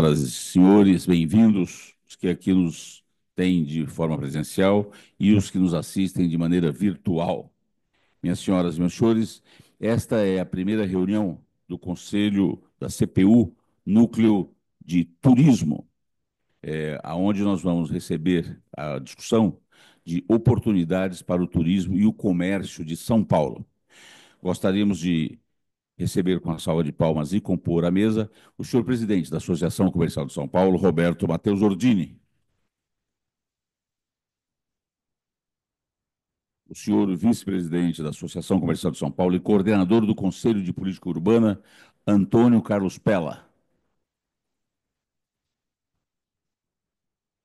senhoras e senhores, bem-vindos, os que aqui nos têm de forma presencial e os que nos assistem de maneira virtual. Minhas senhoras e meus senhores, esta é a primeira reunião do Conselho da CPU, Núcleo de Turismo, aonde nós vamos receber a discussão de oportunidades para o turismo e o comércio de São Paulo. Gostaríamos de receber com a salva de palmas e compor a mesa o senhor presidente da Associação Comercial de São Paulo, Roberto Matheus Ordini, o senhor vice-presidente da Associação Comercial de São Paulo e coordenador do Conselho de Política Urbana, Antônio Carlos Pella,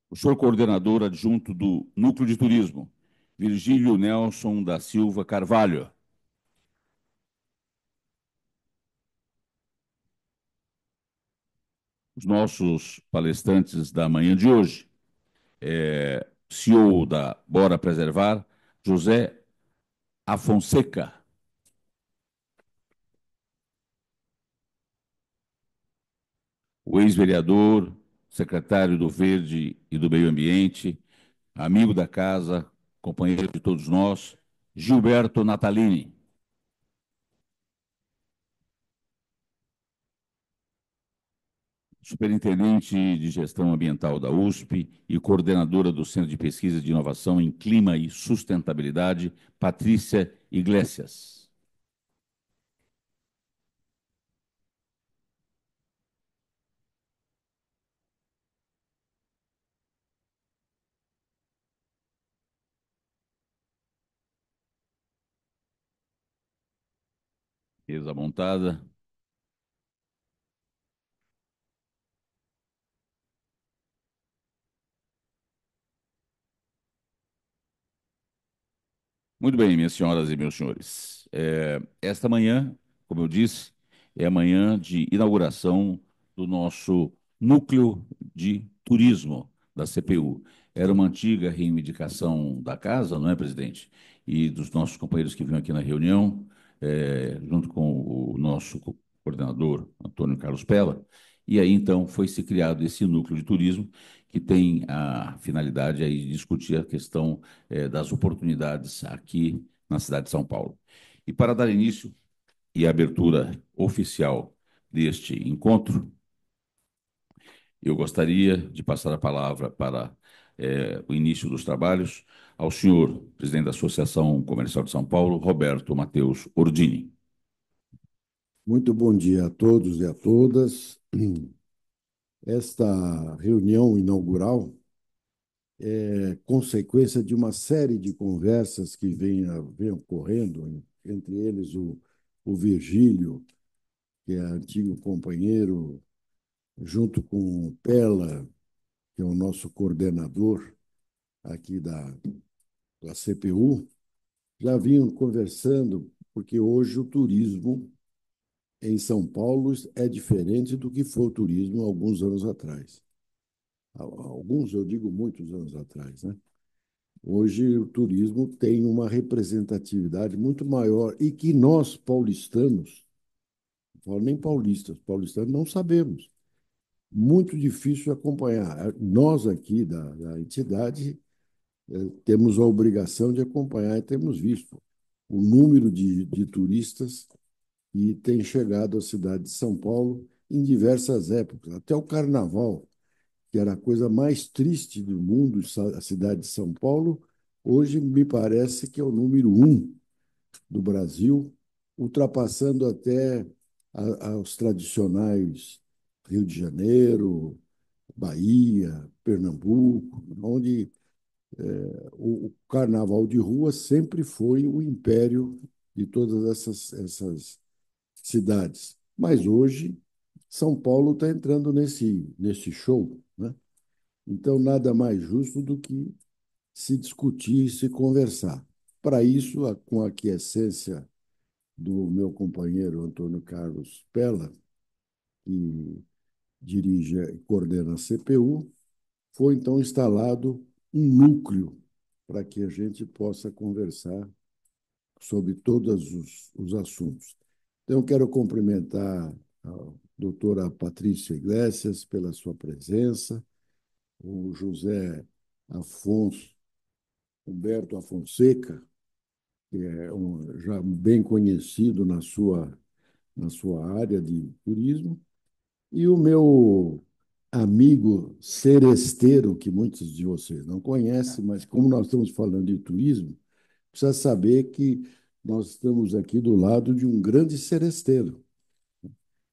o senhor coordenador adjunto do Núcleo de Turismo, Virgílio Nelson da Silva Carvalho, os nossos palestrantes da manhã de hoje, CEO da Bora Preservar, José Afonseca, o ex-vereador, secretário do Verde e do Meio Ambiente, amigo da casa, companheiro de todos nós, Gilberto Natalini, superintendente de gestão ambiental da USP e coordenadora do Centro de Pesquisa de Inovação em Clima e Sustentabilidade, Patrícia Iglesias. Mesa montada. Muito bem, minhas senhoras e meus senhores. Esta manhã, como eu disse, é a manhã de inauguração do nosso núcleo de turismo da CPU. Era uma antiga reivindicação da casa, não é, presidente? E dos nossos companheiros que vinham aqui na reunião, junto com o nosso coordenador, Antônio Carlos Pella. E aí, então, foi-se criado esse núcleo de turismo, que tem a finalidade aí de discutir a questão das oportunidades aqui na cidade de São Paulo. E para dar início e abertura oficial deste encontro, eu gostaria de passar a palavra para o início dos trabalhos ao senhor presidente da Associação Comercial de São Paulo, Roberto Matheus Ordini. Muito bom dia a todos e a todas. Esta reunião inaugural é consequência de uma série de conversas que vem ocorrendo, entre eles o Virgílio, que é antigo companheiro, junto com o Pella, que é o nosso coordenador aqui da CPU, já vinham conversando, porque hoje o turismo em São Paulo é diferente do que foi o turismo há alguns anos atrás. Alguns, eu digo muitos anos atrás, né? Hoje o turismo tem uma representatividade muito maior e que nós, paulistanos, não falo nem paulistanos não sabemos. Muito difícil de acompanhar. Nós aqui da entidade temos a obrigação de acompanhar e temos visto o número de turistas que tem chegado à cidade de São Paulo em diversas épocas. Até o carnaval, que era a coisa mais triste do mundo, a cidade de São Paulo, hoje me parece que é o número um do Brasil, ultrapassando até os tradicionais Rio de Janeiro, Bahia, Pernambuco, onde o carnaval de rua sempre foi o império de todas essas cidades. Mas hoje, São Paulo está entrando nesse show, né? Então, nada mais justo do que se discutir e se conversar. Para isso, com a aquiescência do meu companheiro Antônio Carlos Pella, que dirige e coordena a CPU, foi então instalado um núcleo para que a gente possa conversar sobre todos os assuntos. Então, eu quero cumprimentar doutora Patrícia Iglesias, pela sua presença, o José Afonso, Humberto Afonseca, que é já bem conhecido na sua área de turismo, e o meu amigo seresteiro, que muitos de vocês não conhecem, mas como nós estamos falando de turismo, precisa saber que nós estamos aqui do lado de um grande seresteiro,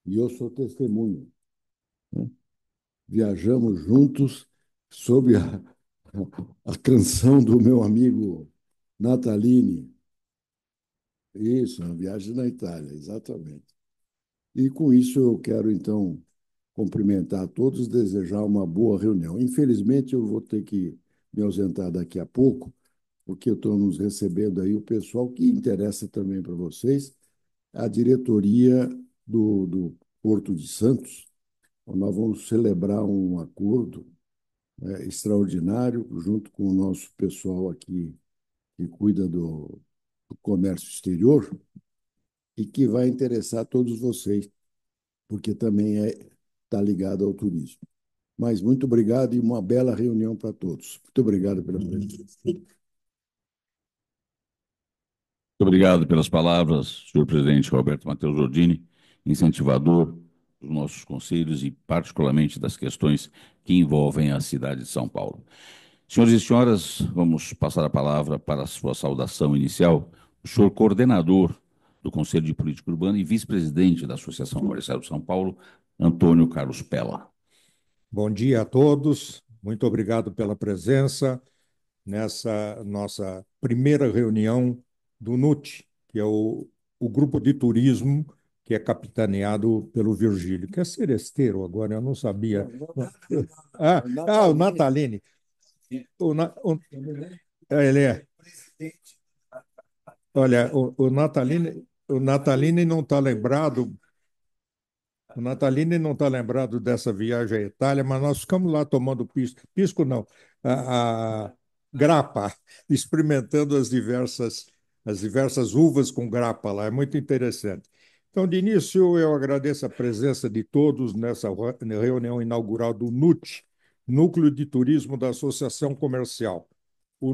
e eu sou testemunho. Viajamos juntos sob a canção do meu amigo Natalini. Isso, uma viagem na Itália, exatamente. E com isso eu quero, então, cumprimentar a todos, desejar uma boa reunião. Infelizmente, eu vou ter que me ausentar daqui a pouco, porque eu estou nos recebendo aí o pessoal que interessa também para vocês, a diretoria do Porto de Santos. Nós vamos celebrar um acordo extraordinário, junto com o nosso pessoal aqui que cuida do comércio exterior, e que vai interessar todos vocês, porque também está ligado ao turismo. Mas muito obrigado e uma bela reunião para todos. Muito obrigado pela presença. Muito obrigado pelas palavras, senhor presidente Roberto Matheus Ordini, incentivador dos nossos conselhos e, particularmente, das questões que envolvem a cidade de São Paulo. Senhores e senhoras, vamos passar a palavra para a sua saudação inicial. O senhor coordenador do Conselho de Política Urbana e vice-presidente da Associação Comercial de São Paulo, Antônio Carlos Pella. Bom dia a todos, muito obrigado pela presença nessa nossa primeira reunião do NUT, que é o grupo de turismo que é capitaneado pelo Virgílio, que é seresteiro agora, eu não sabia. O Natalini. Ele é. Olha, o Natalini não está lembrado. O Natalini não está lembrado dessa viagem à Itália, mas nós ficamos lá tomando pisco, pisco não, a grappa, experimentando as diversas uvas com grappa lá, é muito interessante. Então, de início, eu agradeço a presença de todos nessa reunião inaugural do NUT, Núcleo de Turismo da Associação Comercial. O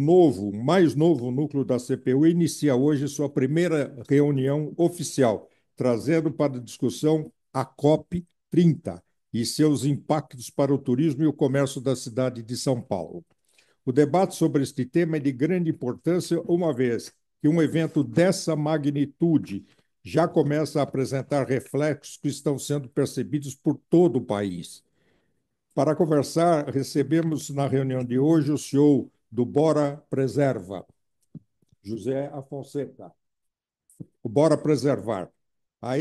mais novo núcleo da CPU inicia hoje sua primeira reunião oficial, trazendo para discussão a COP 30 e seus impactos para o turismo e o comércio da cidade de São Paulo. O debate sobre este tema é de grande importância, uma vez que um evento dessa magnitude já começa a apresentar reflexos que estão sendo percebidos por todo o país. Para conversar, recebemos na reunião de hoje o CEO do Bora Preserva, José Afonseca. O Bora Preservar. A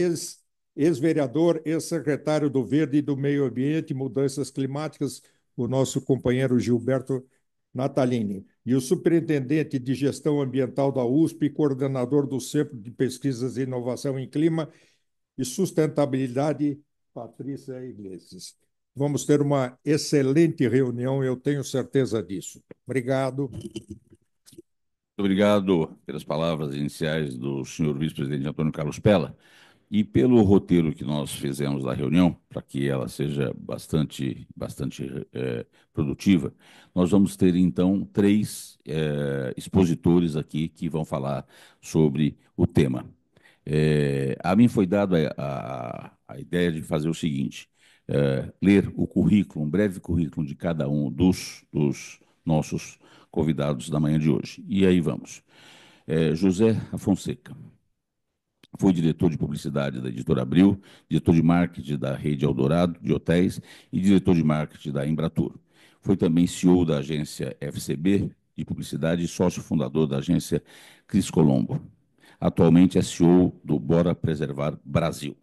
ex-vereador, ex-secretário do Verde e do Meio Ambiente e Mudanças Climáticas, o nosso companheiro Gilberto Natalini, e o superintendente de gestão ambiental da USP e coordenador do Centro de Pesquisas e Inovação em Clima e Sustentabilidade, Patrícia Iglesias. Vamos ter uma excelente reunião, eu tenho certeza disso. Obrigado. Muito obrigado pelas palavras iniciais do senhor vice-presidente Antônio Carlos Pella e pelo roteiro que nós fizemos da reunião, para que ela seja bastante produtiva. Nós vamos ter, então, três expositores aqui que vão falar sobre o tema. A mim foi dada a ideia de fazer o seguinte, ler o currículo, um breve currículo de cada um dos nossos convidados da manhã de hoje. E aí vamos. José Afonseca foi diretor de publicidade da Editora Abril, diretor de marketing da Rede Eldorado de hotéis e diretor de marketing da Embratur. Foi também CEO da agência FCB de publicidade e sócio fundador da agência Cris Colombo. Atualmente é CEO do Bora Preservar Brasil.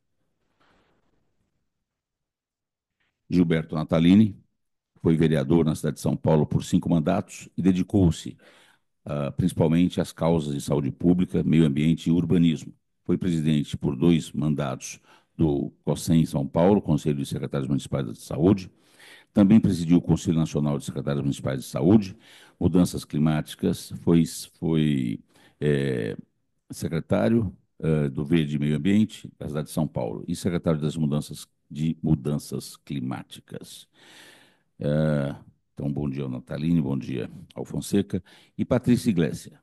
Gilberto Natalini foi vereador na cidade de São Paulo por 5 mandatos e dedicou-se principalmente às causas de saúde pública, meio ambiente e urbanismo. Foi presidente por 2 mandatos do COSEM em São Paulo, Conselho de Secretários Municipais de Saúde. Também presidiu o Conselho Nacional de Secretários Municipais de Saúde, Mudanças Climáticas, foi secretário do Verde e Meio Ambiente da cidade de São Paulo e secretário das Mudanças de mudanças climáticas. É, então, bom dia ao Nataline, bom dia ao Fonseca e Patrícia Iglesias.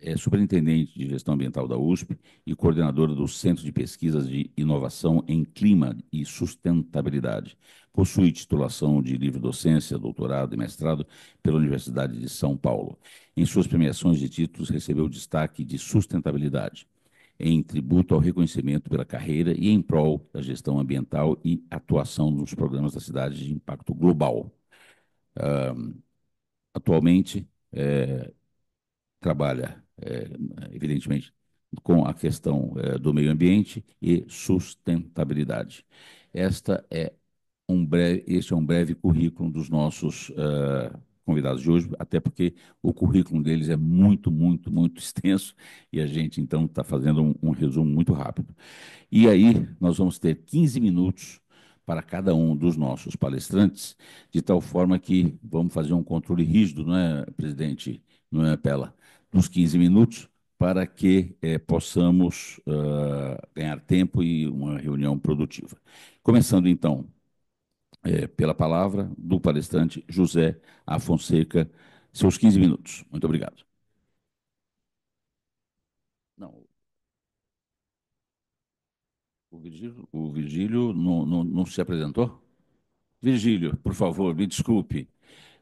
É superintendente de gestão ambiental da USP e coordenadora do Centro de Pesquisas de Inovação em Clima e Sustentabilidade. Possui titulação de livre docência, doutorado e mestrado pela Universidade de São Paulo. Em suas premiações de títulos, recebeu destaque de sustentabilidade, em tributo ao reconhecimento pela carreira e em prol da gestão ambiental e atuação nos programas da cidade de impacto global. Atualmente, trabalha, evidentemente, com a questão do meio ambiente e sustentabilidade. Este é um breve currículo dos nossos convidados de hoje, até porque o currículo deles é muito, muito, muito extenso e a gente, então, está fazendo um resumo muito rápido. E aí, nós vamos ter 15 minutos para cada um dos nossos palestrantes, de tal forma que vamos fazer um controle rígido, não é, presidente, não é, Pela, nos 15 minutos, para que possamos ganhar tempo e uma reunião produtiva. Começando, então, pela palavra do palestrante José A. Fonseca, seus 15 minutos. Muito obrigado. Não, o Virgílio não se apresentou? Virgílio, por favor, me desculpe.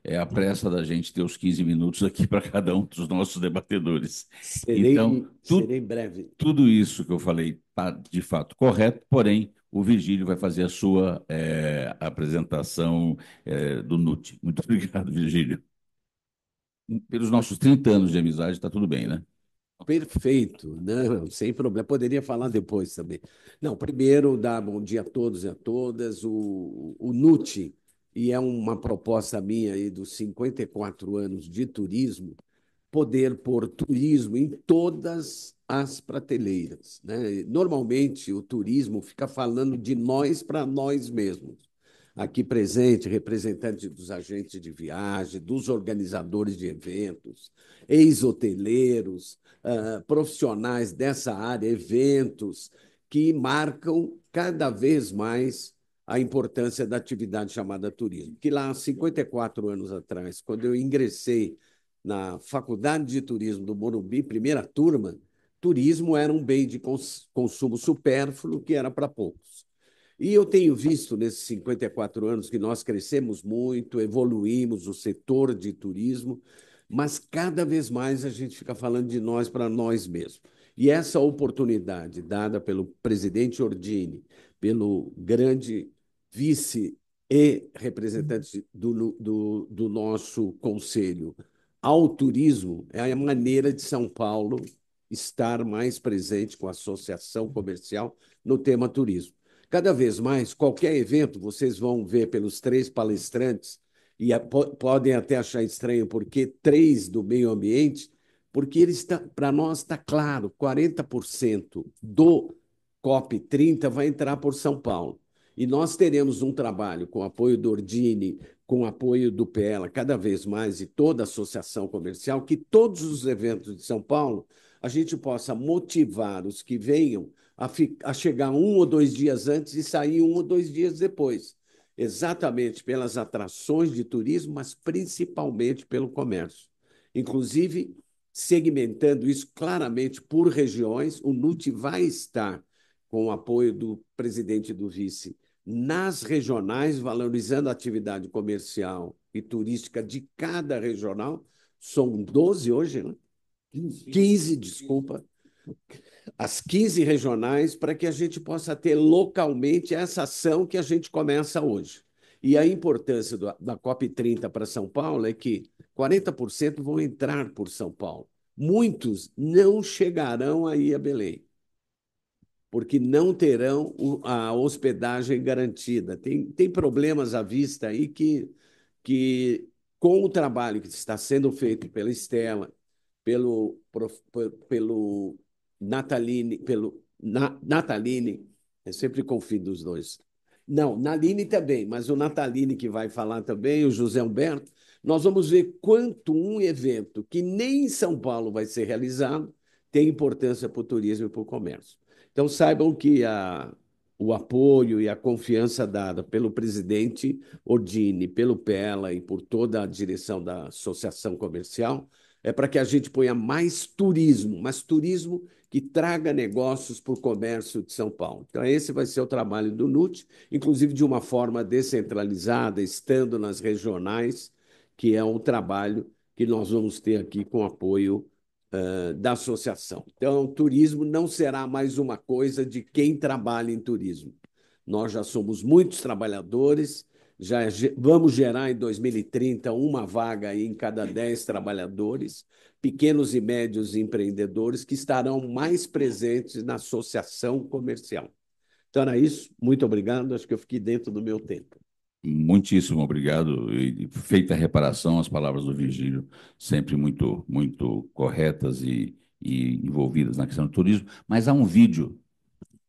É a pressa da gente ter os 15 minutos aqui para cada um dos nossos debatedores. Então, Serei breve. tudo isso que eu falei está de fato correto, porém, o Virgílio vai fazer a sua apresentação do NUT. Muito obrigado, Virgílio. Pelos nossos 30 anos de amizade, está tudo bem, né? Perfeito, não, sem problema. Poderia falar depois também. Não, primeiro, dar bom dia a todos e a todas. O NUT, e é uma proposta minha aí dos 54 anos de turismo, poder pôr turismo em todas as prateleiras, né? Normalmente, o turismo fica falando de nós para nós mesmos. Aqui presente, representante dos agentes de viagem, dos organizadores de eventos, ex-hoteleiros, profissionais dessa área, eventos, que marcam cada vez mais a importância da atividade chamada turismo. Que lá, 54 anos atrás, quando eu ingressei na Faculdade de Turismo do Morumbi, primeira turma, turismo era um bem de consumo supérfluo que era para poucos. E eu tenho visto nesses 54 anos que nós crescemos muito, evoluímos o setor de turismo, mas cada vez mais a gente fica falando de nós para nós mesmos. E essa oportunidade dada pelo presidente Ordini, pelo grande vice e representante do nosso conselho ao turismo, é a maneira de São Paulo estar mais presente com a associação comercial no tema turismo. Cada vez mais, qualquer evento, vocês vão ver pelos três palestrantes, e podem até achar estranho, porque três do meio ambiente, porque para nós está claro, 40% do COP30 vai entrar por São Paulo. E nós teremos um trabalho com apoio do Ordine, com apoio do PELA, cada vez mais, e toda a associação comercial, que todos os eventos de São Paulo a gente possa motivar os que venham a chegar 1 ou 2 dias antes e sair 1 ou 2 dias depois, exatamente pelas atrações de turismo, mas principalmente pelo comércio. Inclusive, segmentando isso claramente por regiões, o NUT vai estar com o apoio do presidente e do vice nas regionais, valorizando a atividade comercial e turística de cada regional. São 12 hoje, né? 15, desculpa, as 15 regionais, para que a gente possa ter localmente essa ação que a gente começa hoje. E a importância da COP30 para São Paulo é que 40% vão entrar por São Paulo. Muitos não chegarão aí a Belém, porque não terão a hospedagem garantida. Tem problemas à vista aí que, com o trabalho que está sendo feito pela Estela, pelo Nataline, eu sempre confundo os dois. Não, Naline também, mas o Nataline que vai falar também, o José Humberto, nós vamos ver quanto um evento que nem em São Paulo vai ser realizado tem importância para o turismo e para o comércio. Então, saibam que o apoio e a confiança dada pelo presidente Ordini, pelo Pela e por toda a direção da Associação Comercial, é para que a gente ponha mais turismo, mas turismo que traga negócios para o comércio de São Paulo. Então, esse vai ser o trabalho do NUT, inclusive de uma forma descentralizada, estando nas regionais, que é um trabalho que nós vamos ter aqui com apoio da associação. Então, turismo não será mais uma coisa de quem trabalha em turismo. Nós já somos muitos trabalhadores, já vamos gerar em 2030 uma vaga em cada 10 trabalhadores, pequenos e médios empreendedores que estarão mais presentes na associação comercial. Então, era isso. Muito obrigado. Acho que eu fiquei dentro do meu tempo. Muitíssimo obrigado. E feita a reparação, as palavras do Virgílio sempre muito, muito corretas e envolvidas na questão do turismo. Mas há um vídeo,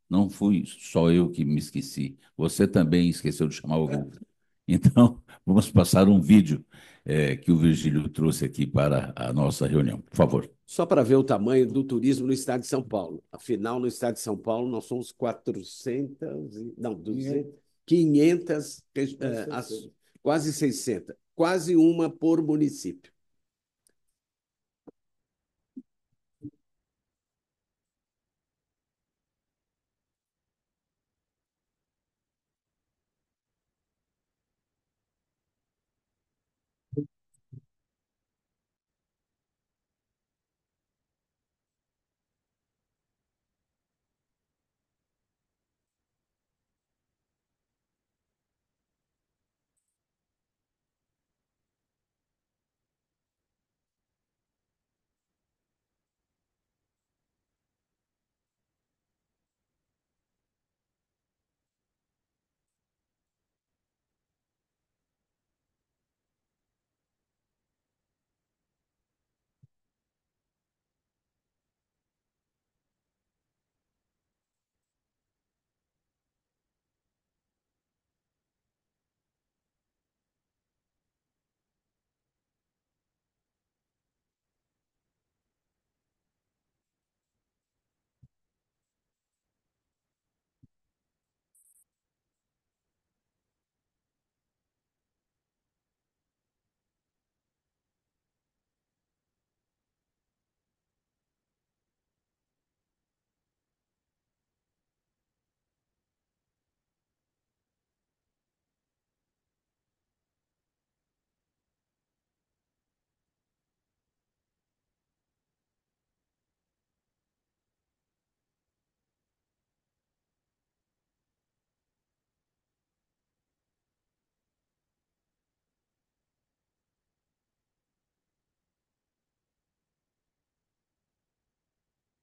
não fui só eu que me esqueci, você também esqueceu de chamar o vídeo. Então, vamos passar um vídeo que o Virgílio trouxe aqui para a nossa reunião. Por favor. Só para ver o tamanho do turismo no estado de São Paulo. Afinal, no estado de São Paulo, nós somos 400, não, 200, 500, quase 600, quase uma por município.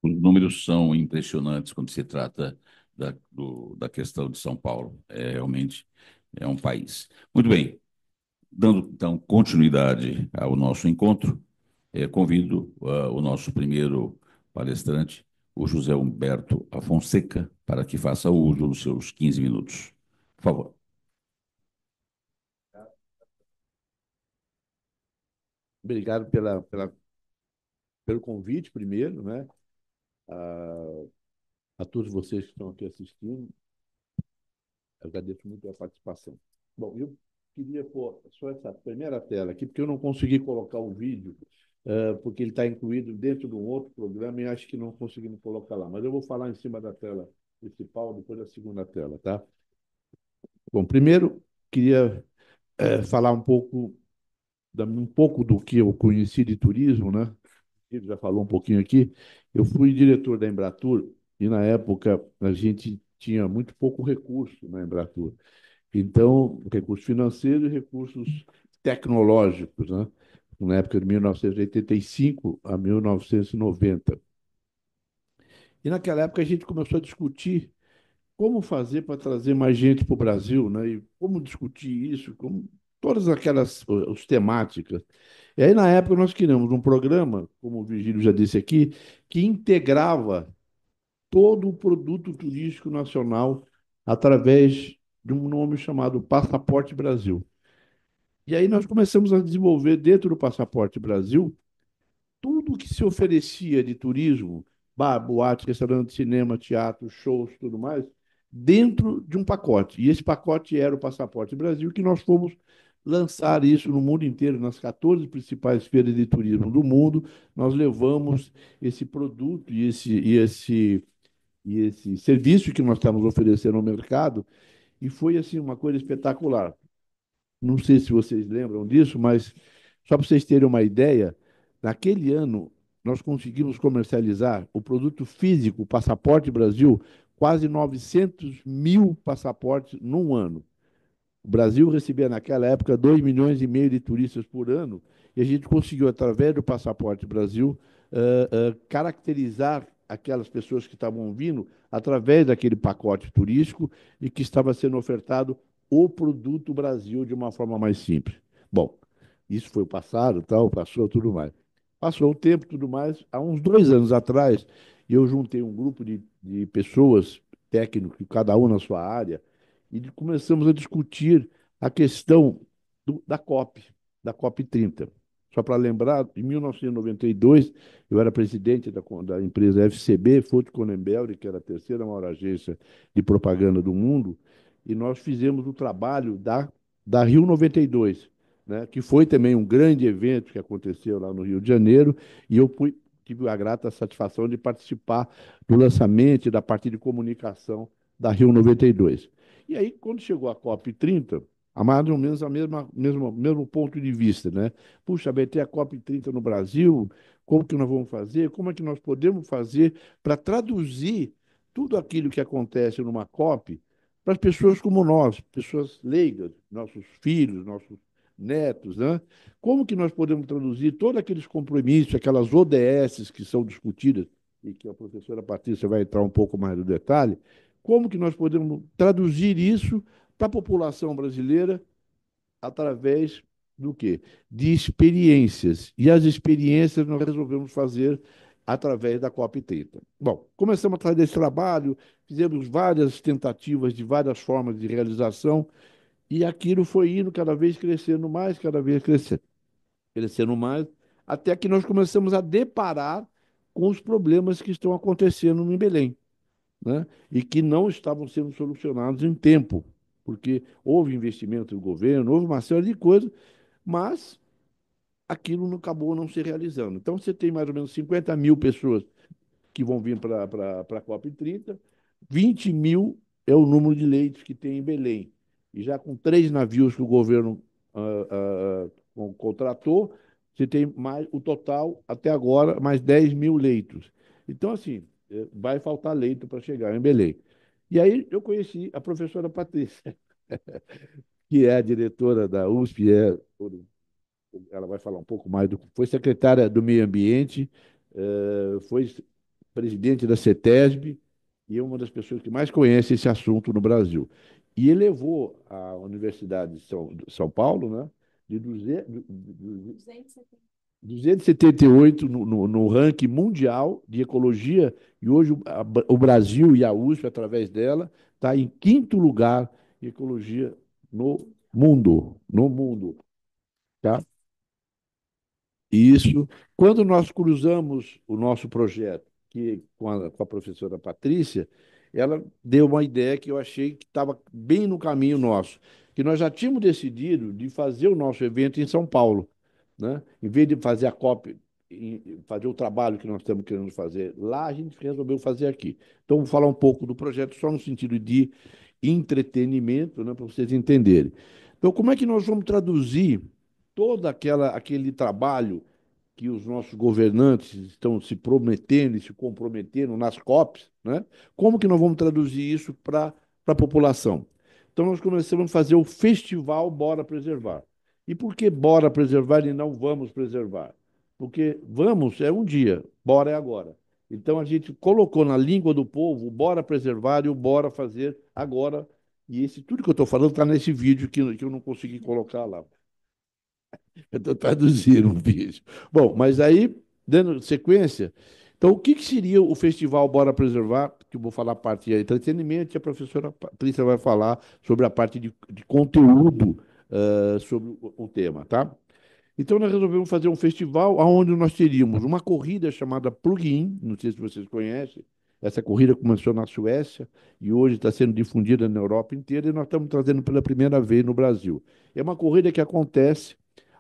Os números são impressionantes quando se trata da questão de São Paulo. Realmente é um país. Muito bem, dando então continuidade ao nosso encontro, convido o nosso primeiro palestrante, o José Humberto Afonseca, para que faça uso dos seus 15 minutos. Por favor. Obrigado pelo convite, primeiro, né? A todos vocês que estão aqui assistindo. Eu agradeço muito a participação. Bom, eu queria pôr só essa primeira tela aqui, porque eu não consegui colocar o vídeo, porque ele está incluído dentro de um outro programa e acho que não conseguimos colocar lá. Mas eu vou falar em cima da tela principal, depois da segunda tela, tá? Bom, primeiro, queria falar um pouco do que eu conheci de turismo, né? Ele já falou um pouquinho aqui. Eu fui diretor da Embratur e, na época, a gente tinha muito pouco recurso na Embratur. Então, recursos financeiros e recursos tecnológicos, né? Na época de 1985 a 1990. E naquela época a gente começou a discutir como fazer para trazer mais gente para o Brasil, né? E como discutir isso, como todas aquelas os temáticas. E aí, na época, nós criamos um programa, como o Virgílio já disse aqui, que integrava todo o produto turístico nacional através de um nome chamado Passaporte Brasil. E aí nós começamos a desenvolver dentro do Passaporte Brasil tudo que se oferecia de turismo, bar, boate, restaurante, cinema, teatro, shows, tudo mais, dentro de um pacote. E esse pacote era o Passaporte Brasil, que nós fomos lançar isso no mundo inteiro, nas 14 principais feiras de turismo do mundo. Nós levamos esse produto e esse serviço que nós estamos oferecendo ao mercado, e foi assim uma coisa espetacular. Não sei se vocês lembram disso, mas só para vocês terem uma ideia, naquele ano nós conseguimos comercializar o produto físico, o Passaporte Brasil, quase 900 mil passaportes num ano. O Brasil recebia naquela época 2,5 milhões de turistas por ano, e a gente conseguiu, através do Passaporte Brasil, caracterizar aquelas pessoas que estavam vindo através daquele pacote turístico e que estava sendo ofertado o produto Brasil de uma forma mais simples. Bom, isso foi o passado, tal, passou tudo mais. Passou o tempo, tudo mais. Há uns 2 anos atrás, eu juntei um grupo de pessoas, técnicos, cada um na sua área, e começamos a discutir a questão da COP 30. Só para lembrar, em 1992, eu era presidente da empresa FCB, Foote Conembel, que era a terceira maior agência de propaganda do mundo, e nós fizemos o trabalho da Rio 92, né, que foi também um grande evento que aconteceu lá no Rio de Janeiro, e eu tive a grata satisfação de participar do lançamento e da parte de comunicação da Rio 92. E aí, quando chegou a COP 30, a mais ou menos a mesmo ponto de vista, né? Puxa, vai ter a COP 30 no Brasil, como que nós vamos fazer? Como é que nós podemos fazer para traduzir tudo aquilo que acontece numa COP para as pessoas como nós, pessoas leigas, nossos filhos, nossos netos, né? Como que nós podemos traduzir todos aqueles compromissos, aquelas ODSs que são discutidas, e que a professora Patrícia vai entrar um pouco mais no detalhe, como que nós podemos traduzir isso para a população brasileira através do quê? De experiências. E as experiências nós resolvemos fazer através da COP 30. Bom, começamos a fazer esse trabalho, fizemos várias tentativas de várias formas de realização, e aquilo foi indo cada vez crescendo mais, cada vez crescendo mais, até que nós começamos a deparar com os problemas que estão acontecendo em Belém, né? E que não estavam sendo solucionados em tempo, porque houve investimento do governo, houve uma série de coisas, mas aquilo não acabou não se realizando. Então, você tem mais ou menos 50 mil pessoas que vão vir para a COP 30, 20 mil é o número de leitos que tem em Belém. E já com 3 navios que o governo contratou, você tem mais o total, até agora, mais 10 mil leitos. Então, assim, vai faltar leito para chegar em Belém. E aí eu conheci a professora Patrícia, que é a diretora da USP, ela vai falar um pouco mais, foi secretária do Meio Ambiente, foi presidente da CETESB e é uma das pessoas que mais conhece esse assunto no Brasil. E elevou a Universidade de São Paulo, né, de 278 no ranking mundial de ecologia, e hoje o Brasil e a USP, através dela, está em quinto lugar em ecologia no mundo, tá? Isso. Quando nós cruzamos o nosso projeto com a professora Patrícia, ela deu uma ideia que eu achei que estava bem no caminho nosso, que nós já tínhamos decidido de fazer o nosso evento em São Paulo, né? Em vez de fazer a COP, fazer o trabalho que nós estamos querendo fazer lá, a gente resolveu fazer aqui. Então, vou falar um pouco do projeto só no sentido de entretenimento, né, para vocês entenderem. Então, como é que nós vamos traduzir todo aquele trabalho que os nossos governantes estão se prometendo e se comprometendo nas COPs, né? Como que nós vamos traduzir isso para a população? Então, nós começamos a fazer o festival Bora Preservar. E por que Bora Preservar e não Vamos Preservar? Porque vamos é um dia, bora é agora. Então, a gente colocou na língua do povo o Bora Preservar e o Bora Fazer agora. E tudo que eu estou falando está nesse vídeo que eu não consegui colocar lá. Eu estou traduzindo um vídeo. Bom, mas aí, dando sequência, então o que seria o Festival Bora Preservar? Que eu vou falar a parte de entretenimento, e a professora Patrícia vai falar sobre a parte de conteúdo sobre o tema, tá? Então nós resolvemos fazer um festival onde nós teríamos uma corrida chamada Plug-in, não sei se vocês conhecem, Essa corrida começou na Suécia e hoje está sendo difundida na Europa inteira e nós estamos trazendo pela primeira vez no Brasil. É uma corrida que acontece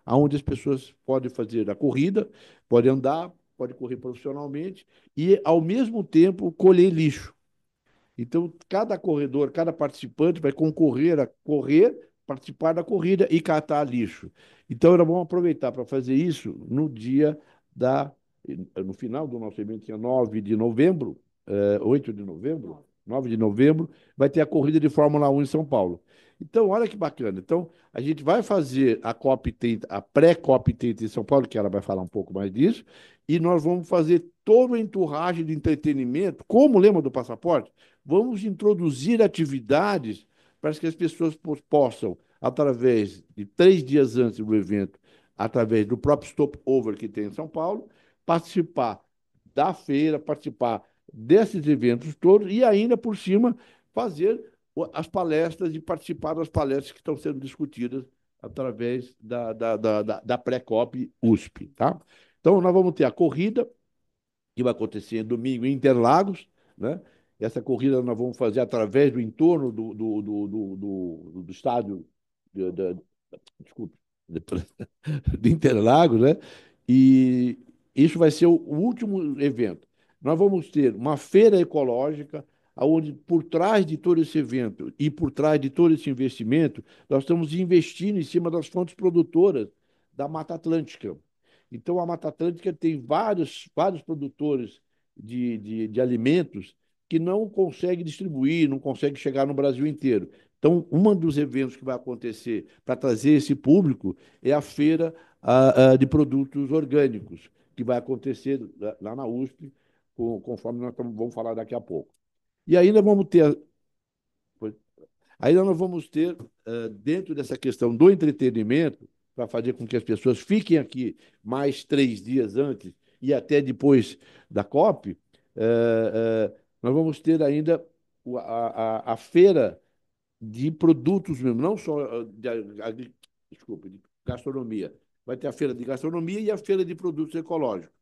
onde as pessoas podem fazer a corrida, podem andar, podem correr profissionalmente e, ao mesmo tempo, colher lixo. Então, cada corredor, cada participante vai concorrer a correr, participar da corrida e catar lixo. Então, nós vamos aproveitar para fazer isso no dia da. No final do nosso evento, dia 9 de novembro, 8 de novembro, 9 de novembro, vai ter a corrida de Fórmula 1 em São Paulo. Então, olha que bacana. Então, a gente vai fazer a COP 30, a pré-COP 30 em São Paulo, que ela vai falar um pouco mais disso, e nós vamos fazer todo o enturragem de entretenimento, como lembra do passaporte? Vamos introduzir atividades para que as pessoas possam, através de 3 dias antes do evento, através do próprio stopover que tem em São Paulo, participar da feira, participar desses eventos todos e ainda por cima fazer as palestras e participar das palestras que estão sendo discutidas através da pré-COP USP, tá? Então, nós vamos ter a corrida, que vai acontecer domingo em Interlagos, né? Essa corrida nós vamos fazer através do entorno do estádio, desculpe, de Interlagos, né? E isso vai ser o último evento. Nós vamos ter uma feira ecológica, onde por trás de todo esse evento e por trás de todo esse investimento, nós estamos investindo em cima das fontes produtoras da Mata Atlântica. Então, a Mata Atlântica tem vários produtores de alimentos que não conseguem distribuir, não conseguem chegar no Brasil inteiro. Então, um dos eventos que vai acontecer para trazer esse público é a feira de produtos orgânicos, que vai acontecer lá na USP, conforme nós vamos falar daqui a pouco. E ainda vamos ter, ainda nós vamos ter, dentro dessa questão do entretenimento, para fazer com que as pessoas fiquem aqui mais 3 dias antes e até depois da COP, nós vamos ter ainda a feira de produtos mesmo, não só desculpa, de gastronomia. Vai ter a feira de gastronomia e a feira de produtos ecológicos.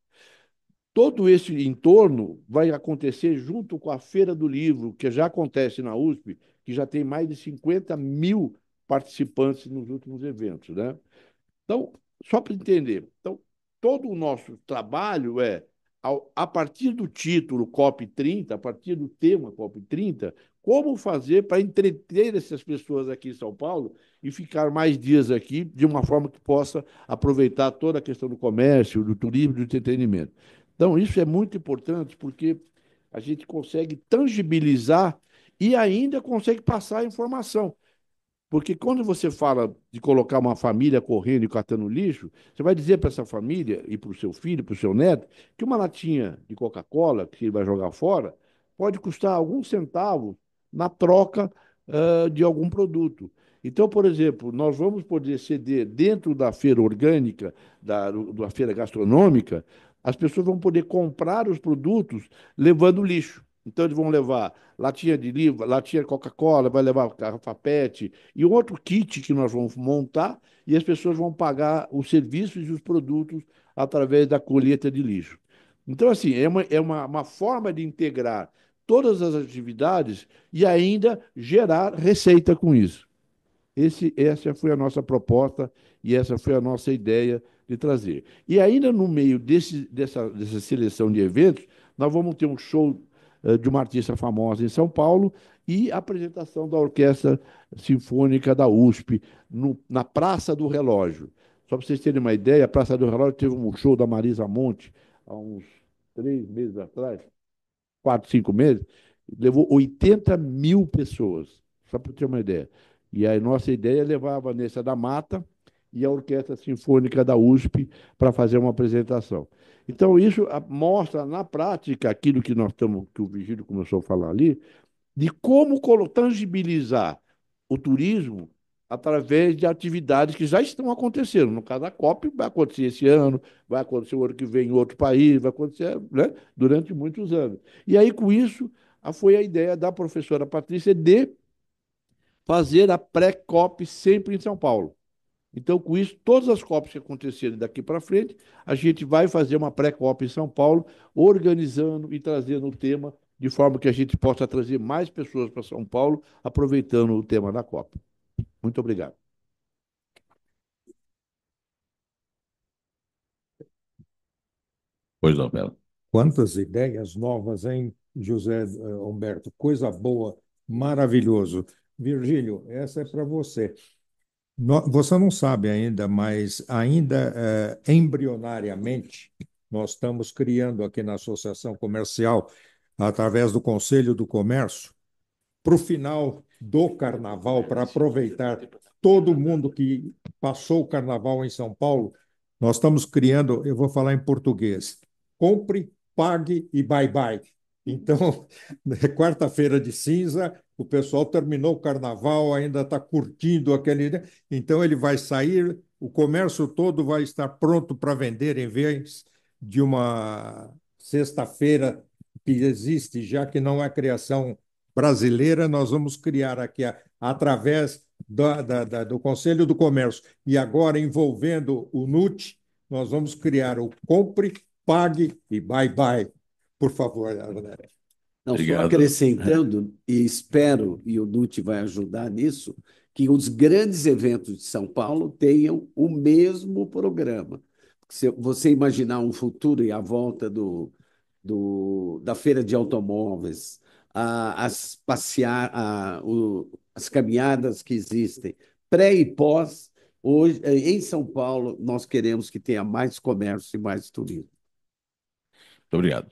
Todo esse entorno vai acontecer junto com a Feira do Livro, que já acontece na USP, que já tem mais de 50 mil participantes nos últimos eventos, né? Então, só para entender, então, todo o nosso trabalho a partir do título COP30, a partir do tema COP30, como fazer para entreter essas pessoas aqui em São Paulo e ficar mais dias aqui de uma forma que possa aproveitar toda a questão do comércio, do turismo, do entretenimento. Então, isso é muito importante porque a gente consegue tangibilizar e ainda consegue passar a informação. Porque quando você fala de colocar uma família correndo e catando lixo, você vai dizer para essa família e para o seu filho, para o seu neto, que uma latinha de Coca-Cola que ele vai jogar fora pode custar alguns centavos na troca de algum produto. Então, por exemplo, nós vamos poder ceder dentro da feira orgânica, da feira gastronômica, as pessoas vão poder comprar os produtos levando lixo. Então, eles vão levar latinha de livro, latinha de Coca-Cola, vai levar garrafa PET e outro kit que nós vamos montar e as pessoas vão pagar os serviços e os produtos através da colheita de lixo. Então, assim, é uma forma de integrar todas as atividades e ainda gerar receita com isso. Essa foi a nossa proposta e essa foi a nossa ideia de trazer. E ainda no meio dessa seleção de eventos, nós vamos ter um show de uma artista famosa em São Paulo e a apresentação da Orquestra Sinfônica da USP na Praça do Relógio. Só para vocês terem uma ideia, a Praça do Relógio teve um show da Marisa Monte há uns 3 meses atrás, 4, 5 meses, levou 80 mil pessoas, só para ter uma ideia. E a nossa ideia é levar a Vanessa da Mata e a Orquestra Sinfônica da USP para fazer uma apresentação. Então, isso mostra na prática aquilo que que o Vigílio começou a falar ali, de como tangibilizar o turismo através de atividades que já estão acontecendo. No caso da COP, vai acontecer esse ano, vai acontecer o ano que vem em outro país, vai acontecer, né, durante muitos anos. E aí, com isso, foi a ideia da professora Patrícia de fazer a pré-COP sempre em São Paulo. Então, com isso, todas as COPs que acontecerem daqui para frente, a gente vai fazer uma pré-COP em São Paulo, organizando e trazendo o tema de forma que a gente possa trazer mais pessoas para São Paulo, aproveitando o tema da Copa. Muito obrigado. Pois não, Bela. Quantas ideias novas, hein, José Humberto? Coisa boa, maravilhoso. Virgílio, essa é para você. Você não sabe ainda, mas ainda embrionariamente, nós estamos criando aqui na Associação Comercial, através do Conselho do Comércio, para o final do Carnaval, para aproveitar todo mundo que passou o Carnaval em São Paulo, nós estamos criando, eu vou falar em português, compre, pague e bye-bye. Então, quarta-feira de cinza, o pessoal terminou o Carnaval, ainda está curtindo aquele, né? Então, ele vai sair, o comércio todo vai estar pronto para vender, em vez de uma sexta-feira que existe, já que não é criação brasileira, nós vamos criar aqui, através do Conselho do Comércio e agora envolvendo o NUT, nós vamos criar o Compre, Pague e Bye Bye. Por favor, André. Não, só Obrigado. acrescentando, e espero, e o NUT vai ajudar nisso, que os grandes eventos de São Paulo tenham o mesmo programa. Se você imaginar um futuro e a volta da feira de automóveis, as caminhadas que existem, pré e pós, hoje, em São Paulo, nós queremos que tenha mais comércio e mais turismo. Muito obrigado.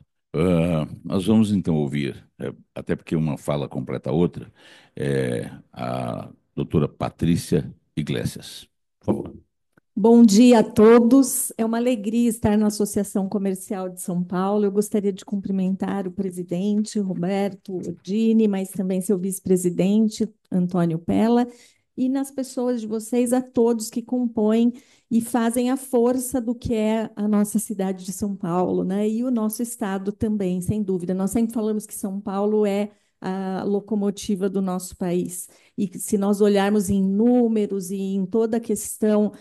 Nós vamos então ouvir, até porque uma fala completa a outra, a doutora Patrícia Iglesias. Por favor. Bom dia a todos. É uma alegria estar na Associação Comercial de São Paulo. Eu gostaria de cumprimentar o presidente, Roberto Dini, mas também seu vice-presidente, Antônio Pella, e nas pessoas de vocês, a todos que compõem e fazem a força do que é a nossa cidade de São Paulo, né? E o nosso estado também, sem dúvida. Nós sempre falamos que São Paulo é a locomotiva do nosso país. E se nós olharmos em números e em toda a questão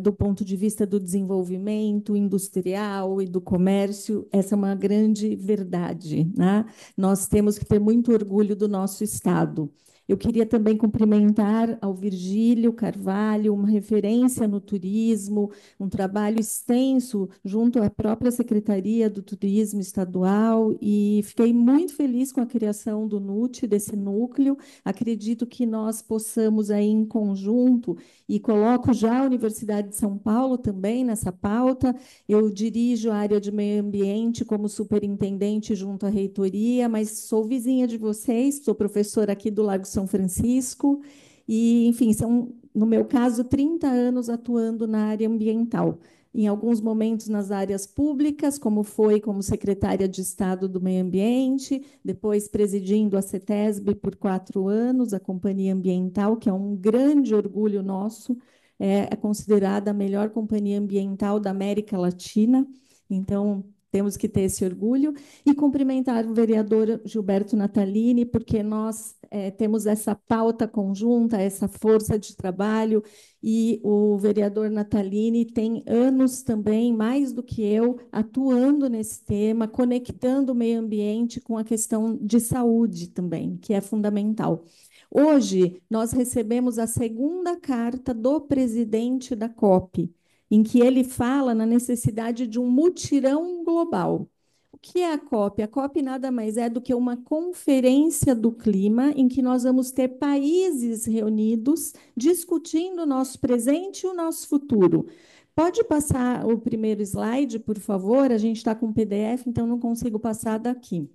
do ponto de vista do desenvolvimento industrial e do comércio, essa é uma grande verdade, né? Nós temos que ter muito orgulho do nosso estado. Eu queria também cumprimentar ao Virgílio Carvalho, uma referência no turismo, um trabalho extenso junto à própria Secretaria do Turismo Estadual, e fiquei muito feliz com a criação do NUT, desse núcleo. Acredito que nós possamos aí em conjunto, e coloco já a Universidade de São Paulo também nessa pauta. Eu dirijo a área de meio ambiente como superintendente junto à reitoria, mas sou vizinha de vocês, sou professora aqui do Largo São Francisco, e, enfim, são, no meu caso, 30 anos atuando na área ambiental. Em alguns momentos nas áreas públicas, como foi como secretária de Estado do Meio Ambiente, depois presidindo a CETESB por 4 anos, a Companhia Ambiental, que é um grande orgulho nosso, é considerada a melhor companhia ambiental da América Latina. Então, temos que ter esse orgulho. E cumprimentar o vereador Gilberto Natalini, porque nós temos essa pauta conjunta, essa força de trabalho, e o vereador Natalini tem anos também, mais do que eu, atuando nesse tema, conectando o meio ambiente com a questão de saúde também, que é fundamental. Hoje, nós recebemos a segunda carta do presidente da COP, em que ele fala na necessidade de um mutirão global. O que é a COP? A COP nada mais é do que uma conferência do clima em que nós vamos ter países reunidos discutindo o nosso presente e o nosso futuro. Pode passar o primeiro slide, por favor? A gente está com PDF, então não consigo passar daqui.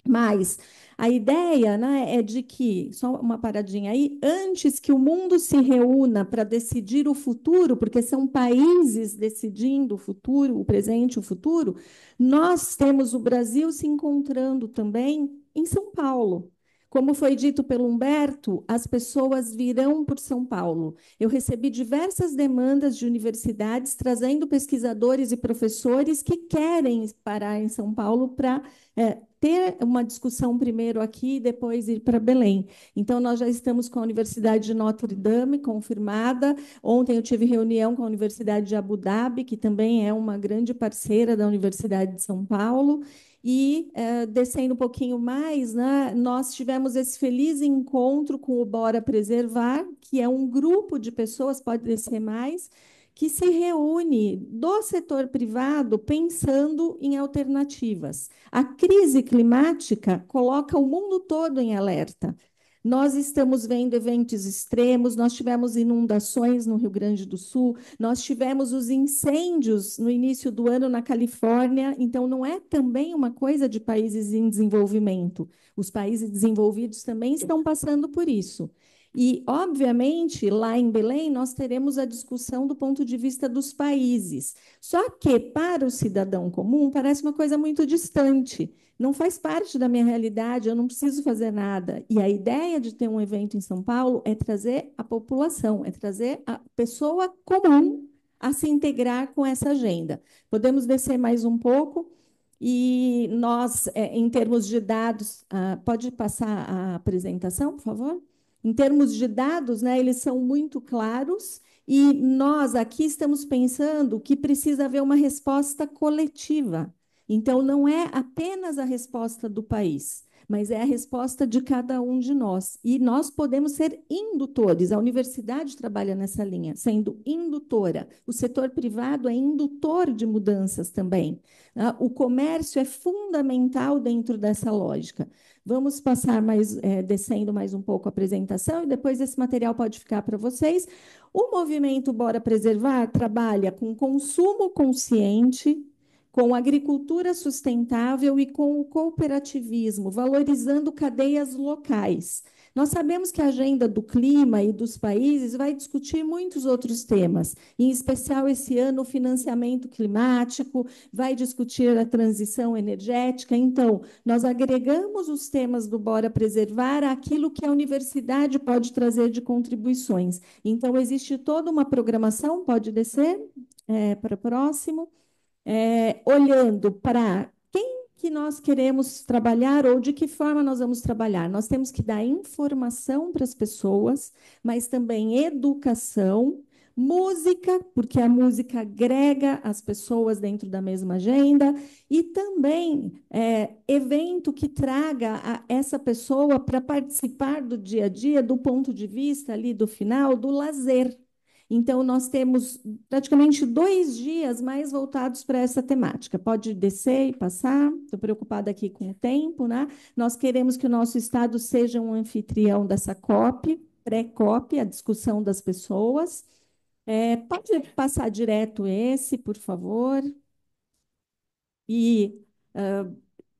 Mas a ideia, né, é de que, só uma paradinha aí, antes que o mundo se reúna para decidir o futuro, porque são países decidindo o futuro, o presente e o futuro, nós temos o Brasil se encontrando também em São Paulo. Como foi dito pelo Humberto, as pessoas virão por São Paulo. Eu recebi diversas demandas de universidades trazendo pesquisadores e professores que querem parar em São Paulo para ter uma discussão primeiro aqui e depois ir para Belém. Então, nós já estamos com a Universidade de Notre Dame confirmada. Ontem eu tive reunião com a Universidade de Abu Dhabi, que também é uma grande parceira da Universidade de São Paulo. E, descendo um pouquinho mais, né, nós tivemos esse feliz encontro com o Bora Preservar, que é um grupo de pessoas, pode descer mais, que se reúne do setor privado pensando em alternativas. A crise climática coloca o mundo todo em alerta. Nós estamos vendo eventos extremos, nós tivemos inundações no Rio Grande do Sul, nós tivemos os incêndios no início do ano na Califórnia, então não é também uma coisa de países em desenvolvimento. Os países desenvolvidos também estão passando por isso. E, obviamente, lá em Belém, nós teremos a discussão do ponto de vista dos países. Só que, para o cidadão comum, parece uma coisa muito distante. Não faz parte da minha realidade, eu não preciso fazer nada. E a ideia de ter um evento em São Paulo é trazer a população, é trazer a pessoa comum a se integrar com essa agenda. Podemos descer mais um pouco. E nós, em termos de dados, pode passar a apresentação, por favor? Em termos de dados, né, eles são muito claros e nós aqui estamos pensando que precisa haver uma resposta coletiva. Então, não é apenas a resposta do país, mas é a resposta de cada um de nós. E nós podemos ser indutores. A universidade trabalha nessa linha, sendo indutora. O setor privado é indutor de mudanças também. O comércio é fundamental dentro dessa lógica. Vamos passar mais, descendo mais um pouco a apresentação, e depois esse material pode ficar para vocês. O movimento Bora Preservar trabalha com consumo consciente, com agricultura sustentável e com o cooperativismo, valorizando cadeias locais. Nós sabemos que a agenda do clima e dos países vai discutir muitos outros temas, em especial esse ano o financiamento climático, vai discutir a transição energética. Então, nós agregamos os temas do Bora Preservar àquilo que a universidade pode trazer de contribuições. Então, existe toda uma programação, pode descer para o próximo, olhando para quem que nós queremos trabalhar ou de que forma nós vamos trabalhar. Nós temos que dar informação para as pessoas, mas também educação, música, porque a música agrega as pessoas dentro da mesma agenda, e também evento que traga essa pessoa para participar do dia a dia, do ponto de vista ali do final, do lazer. Então, nós temos praticamente 2 dias mais voltados para essa temática. Pode descer e passar, estou preocupada aqui com o tempo, né? Nós queremos que o nosso estado seja um anfitrião dessa COP, pré-COP, a discussão das pessoas. Pode passar direto esse, por favor. E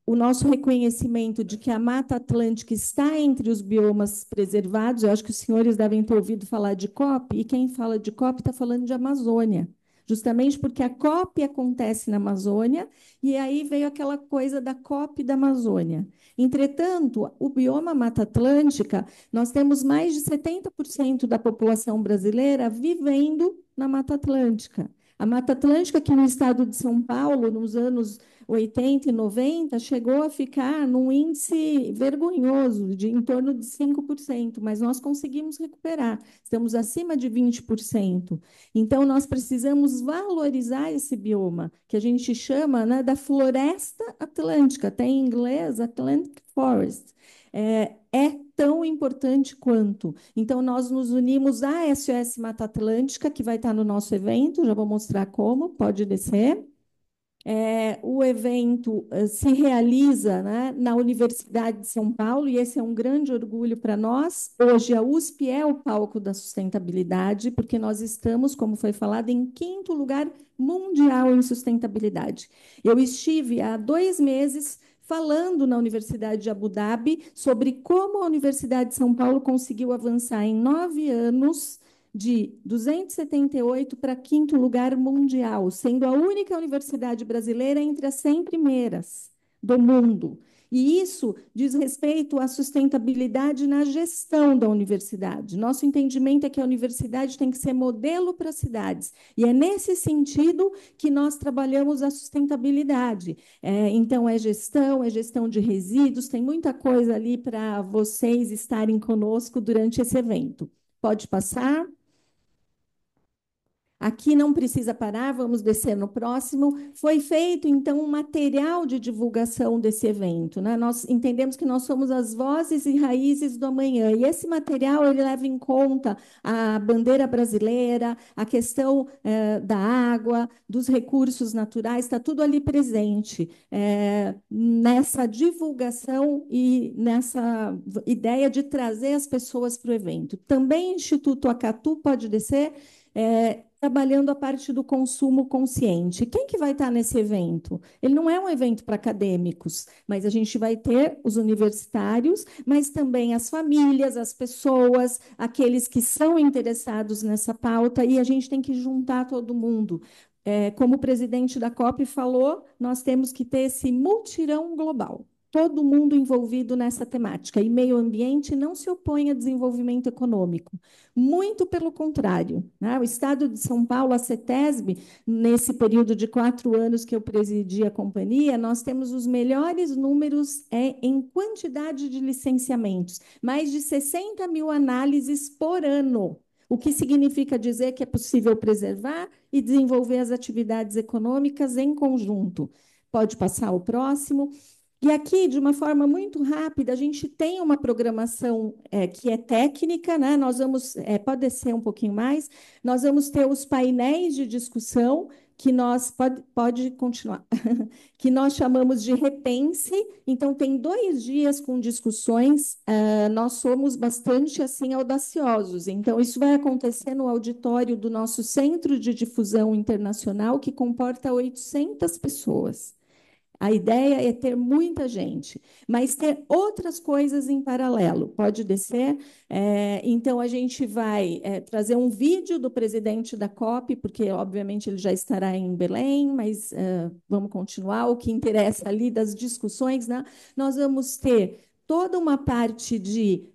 o nosso reconhecimento de que a Mata Atlântica está entre os biomas preservados. Eu acho que os senhores devem ter ouvido falar de COP, e quem fala de COP está falando de Amazônia, justamente porque a COP acontece na Amazônia, e aí veio aquela coisa da COP da Amazônia. Entretanto, o bioma Mata Atlântica, nós temos mais de 70% da população brasileira vivendo na Mata Atlântica. A Mata Atlântica, aqui no estado de São Paulo, nos anos 80 e 90, chegou a ficar num índice vergonhoso, de em torno de 5%, mas nós conseguimos recuperar, estamos acima de 20%. Então, nós precisamos valorizar esse bioma, que a gente chama, né, da floresta atlântica, até em inglês, Atlantic Forest. É tão importante quanto. Então, nós nos unimos à SOS Mata Atlântica, que vai estar no nosso evento, já vou mostrar como, pode descer. O evento se realiza, né, na Universidade de São Paulo, e esse é um grande orgulho para nós. Hoje, a USP é o palco da sustentabilidade, porque nós estamos, como foi falado, em 5º lugar mundial em sustentabilidade. Eu estive há 2 meses falando na Universidade de Abu Dhabi sobre como a Universidade de São Paulo conseguiu avançar em 9 anos de 278 para 5º lugar mundial, sendo a única universidade brasileira entre as 100 primeiras do mundo. E isso diz respeito à sustentabilidade na gestão da universidade. Nosso entendimento é que a universidade tem que ser modelo para as cidades. E é nesse sentido que nós trabalhamos a sustentabilidade. Então, é gestão de resíduos, tem muita coisa ali para vocês estarem conosco durante esse evento. Pode passar. Aqui não precisa parar, vamos descer no próximo. Foi feito, então, um material de divulgação desse evento, né? Nós entendemos que nós somos as vozes e raízes do amanhã, e esse material ele leva em conta a bandeira brasileira, a questão da água, dos recursos naturais, está tudo ali presente, nessa divulgação e nessa ideia de trazer as pessoas para o evento. Também o Instituto Acatu pode descer, trabalhando a parte do consumo consciente. Quem que vai estar nesse evento? Ele não é um evento para acadêmicos, mas a gente vai ter os universitários, mas também as famílias, as pessoas, aqueles que são interessados nessa pauta, e a gente tem que juntar todo mundo. Como o presidente da COP falou, nós temos que ter esse mutirão global. Todo mundo envolvido nessa temática. E meio ambiente não se opõe a desenvolvimento econômico. Muito pelo contrário, né? O Estado de São Paulo, a CETESB, nesse período de 4 anos que eu presidi a companhia, nós temos os melhores números em quantidade de licenciamentos. Mais de 60 mil análises por ano. O que significa dizer que é possível preservar e desenvolver as atividades econômicas em conjunto. Pode passar o próximo. E aqui, de uma forma muito rápida, a gente tem uma programação que é técnica, né? Nós vamos, pode descer um pouquinho mais, nós vamos ter os painéis de discussão, que nós, pode continuar, que nós chamamos de Repense. Então, tem 2 dias com discussões, nós somos bastante, assim, audaciosos. Então, isso vai acontecer no auditório do nosso Centro de Difusão Internacional, que comporta 800 pessoas. A ideia é ter muita gente, mas ter outras coisas em paralelo. Pode descer. Então, a gente vai trazer um vídeo do presidente da COP, porque, obviamente, ele já estará em Belém, mas vamos continuar. O que interessa ali das discussões, né? Nós vamos ter toda uma parte de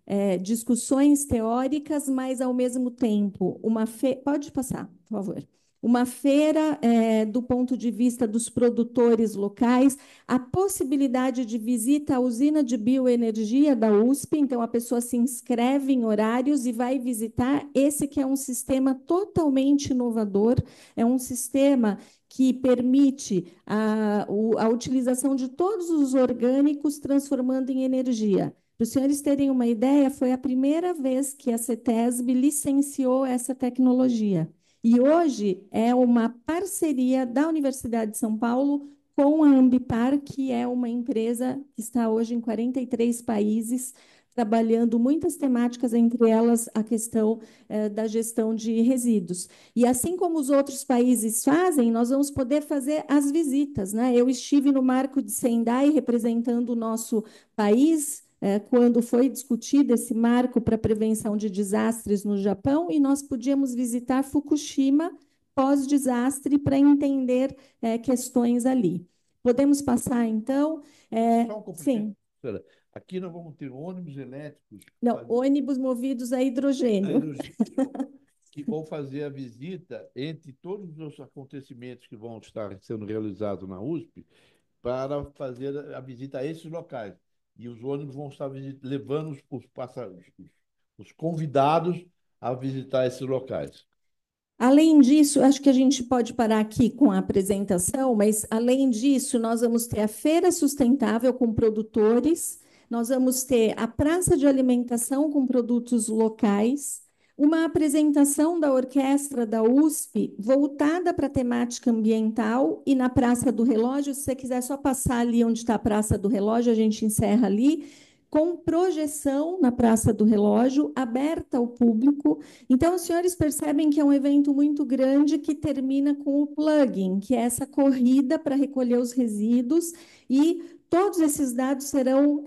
discussões teóricas, mas, ao mesmo tempo, pode passar, por favor. Uma feira do ponto de vista dos produtores locais, a possibilidade de visita à usina de bioenergia da USP, então a pessoa se inscreve em horários e vai visitar esse que é um sistema totalmente inovador, é um sistema que permite a utilização de todos os orgânicos transformando em energia. Para os senhores terem uma ideia, foi a primeira vez que a CETESB licenciou essa tecnologia. E hoje é uma parceria da Universidade de São Paulo com a Ambipar, que é uma empresa que está hoje em 43 países, trabalhando muitas temáticas, entre elas a questão da gestão de resíduos. E assim como os outros países fazem, nós vamos poder fazer as visitas, né? Eu estive no Marco de Sendai representando o nosso país, quando foi discutido esse marco para prevenção de desastres no Japão, e nós podíamos visitar Fukushima pós-desastre para entender questões ali. Podemos passar, então? Só um Sim. Professora, aqui nós vamos ter ônibus elétricos. Não, ônibus movidos a hidrogênio. Que vão fazer a visita entre todos os acontecimentos que vão estar sendo realizados na USP para fazer a visita a esses locais. E os ônibus vão estar levando os convidados a visitar esses locais. Além disso, acho que a gente pode parar aqui com a apresentação, mas, além disso, nós vamos ter a Feira Sustentável com produtores, nós vamos ter a Praça de Alimentação com produtos locais, uma apresentação da orquestra da USP voltada para a temática ambiental, e na Praça do Relógio, se você quiser só passar ali onde está a Praça do Relógio, a gente encerra ali, com projeção na Praça do Relógio, aberta ao público. Então, os senhores percebem que é um evento muito grande que termina com o plugging, que é essa corrida para recolher os resíduos, e todos esses dados serão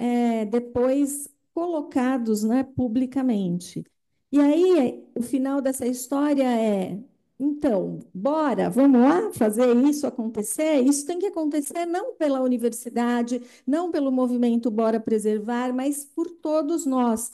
depois colocados, né, publicamente. E aí, o final dessa história então, bora, vamos lá fazer isso acontecer? Isso tem que acontecer não pela universidade, não pelo movimento Bora Preservar, mas por todos nós.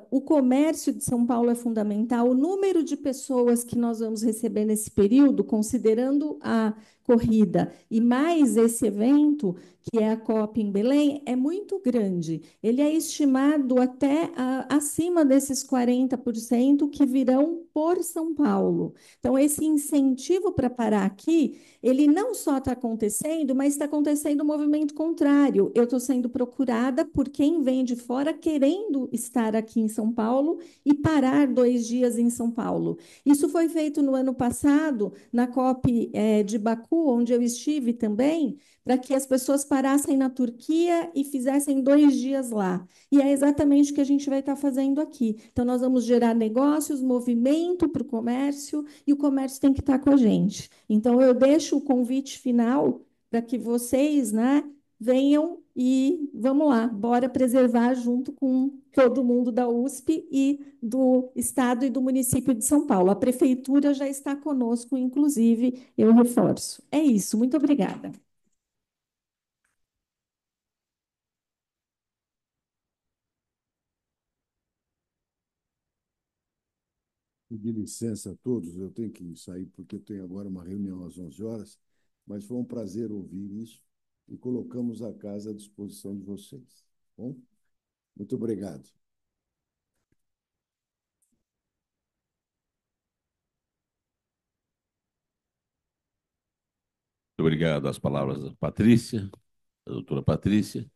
O comércio de São Paulo é fundamental. O número de pessoas que nós vamos receber nesse período, considerando a corrida e mais esse evento, que é a COP em Belém, é muito grande. Ele é estimado até acima desses 40% que virão por São Paulo. Então, esse incentivo para parar aqui, ele não só está acontecendo, mas está acontecendo um movimento contrário. Eu estou sendo procurada por quem vem de fora querendo estar aqui em São Paulo e parar 2 dias em São Paulo. Isso foi feito no ano passado, na COP de Baku, onde eu estive também, para que as pessoas parassem na Turquia e fizessem 2 dias lá. E é exatamente o que a gente vai estar fazendo aqui. Então, nós vamos gerar negócios, movimento para o comércio, e o comércio tem que estar com a gente. Então, eu deixo o convite final para que vocês, né, venham e vamos lá, bora preservar junto com todo mundo da USP e do Estado e do município de São Paulo. A prefeitura já está conosco, inclusive, eu reforço. É isso, muito obrigada. Pedir licença a todos, eu tenho que sair porque eu tenho agora uma reunião às 11 horas, mas foi um prazer ouvir isso e colocamos a casa à disposição de vocês. Tá bom? Muito obrigado. Muito obrigado às palavras da Patrícia, da doutora Patrícia,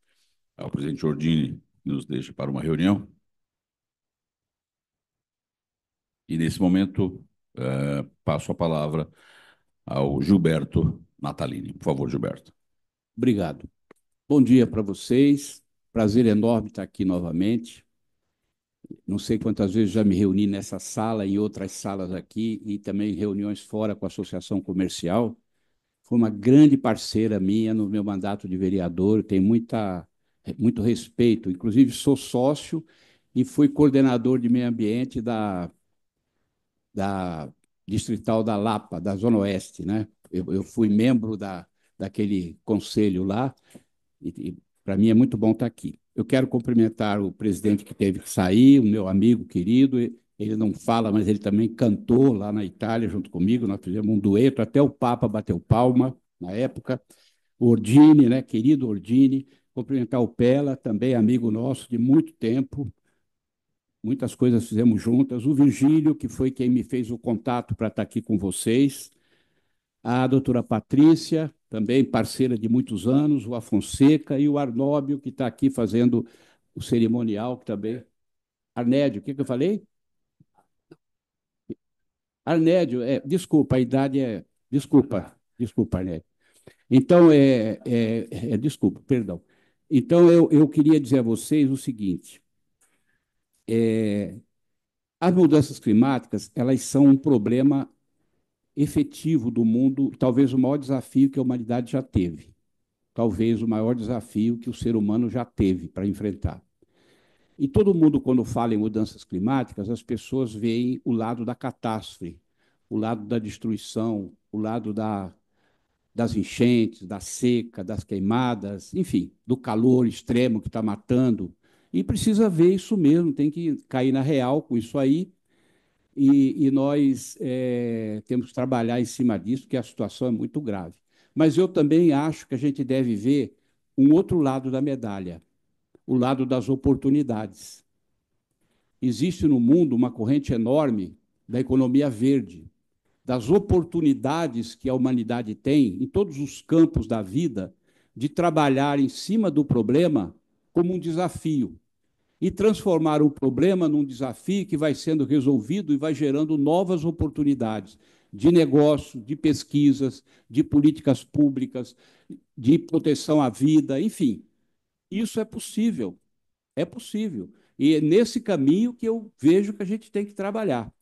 ao presidente Ordini, que nos deixa para uma reunião. E, nesse momento, passo a palavra ao Gilberto Natalini. Por favor, Gilberto. Obrigado. Bom dia para vocês. Prazer enorme estar aqui novamente. Não sei quantas vezes já me reuni nessa sala, em outras salas aqui, e também reuniões fora com a Associação Comercial. Foi uma grande parceira minha no meu mandato de vereador, tenho muito respeito. Inclusive, sou sócio e fui coordenador de meio ambiente da Distrital da Lapa, da Zona Oeste, né? Eu fui membro daquele conselho lá, e para mim é muito bom estar aqui. Eu quero cumprimentar o presidente que teve que sair, o meu amigo querido. Ele não fala, mas ele também cantou lá na Itália junto comigo. Nós fizemos um dueto, até o Papa bateu palma na época. O Ordini, né, querido Ordini. Cumprimentar o Pella, também amigo nosso de muito tempo. Muitas coisas fizemos juntas. O Virgílio, que foi quem me fez o contato para estar aqui com vocês. A doutora Patrícia, também parceira de muitos anos, o Afonseca e o Arnóbio, que está aqui fazendo o cerimonial, que também. Arnédio, o que eu falei? Arnédio, desculpa, a idade é. Desculpa, Arnédio. Então, desculpa, perdão. Então, eu queria dizer a vocês o seguinte: as mudanças climáticas, elas são um problema efetivo do mundo, talvez o maior desafio que a humanidade já teve. Talvez o maior desafio que o ser humano já teve para enfrentar. E todo mundo, quando fala em mudanças climáticas, as pessoas veem o lado da catástrofe, o lado da destruição, o lado das enchentes, da seca, das queimadas, enfim, do calor extremo que está matando. E precisa ver isso mesmo, tem que cair na real com isso aí. E nós temos que trabalhar em cima disso, porque a situação é muito grave. Mas eu também acho que a gente deve ver um outro lado da medalha, o lado das oportunidades. Existe no mundo uma corrente enorme da economia verde, das oportunidades que a humanidade tem em todos os campos da vida de trabalhar em cima do problema como um desafio e transformar o problema num desafio que vai sendo resolvido e vai gerando novas oportunidades de negócio, de pesquisas, de políticas públicas, de proteção à vida, enfim. Isso é possível, é possível. E é nesse caminho que eu vejo que a gente tem que trabalhar.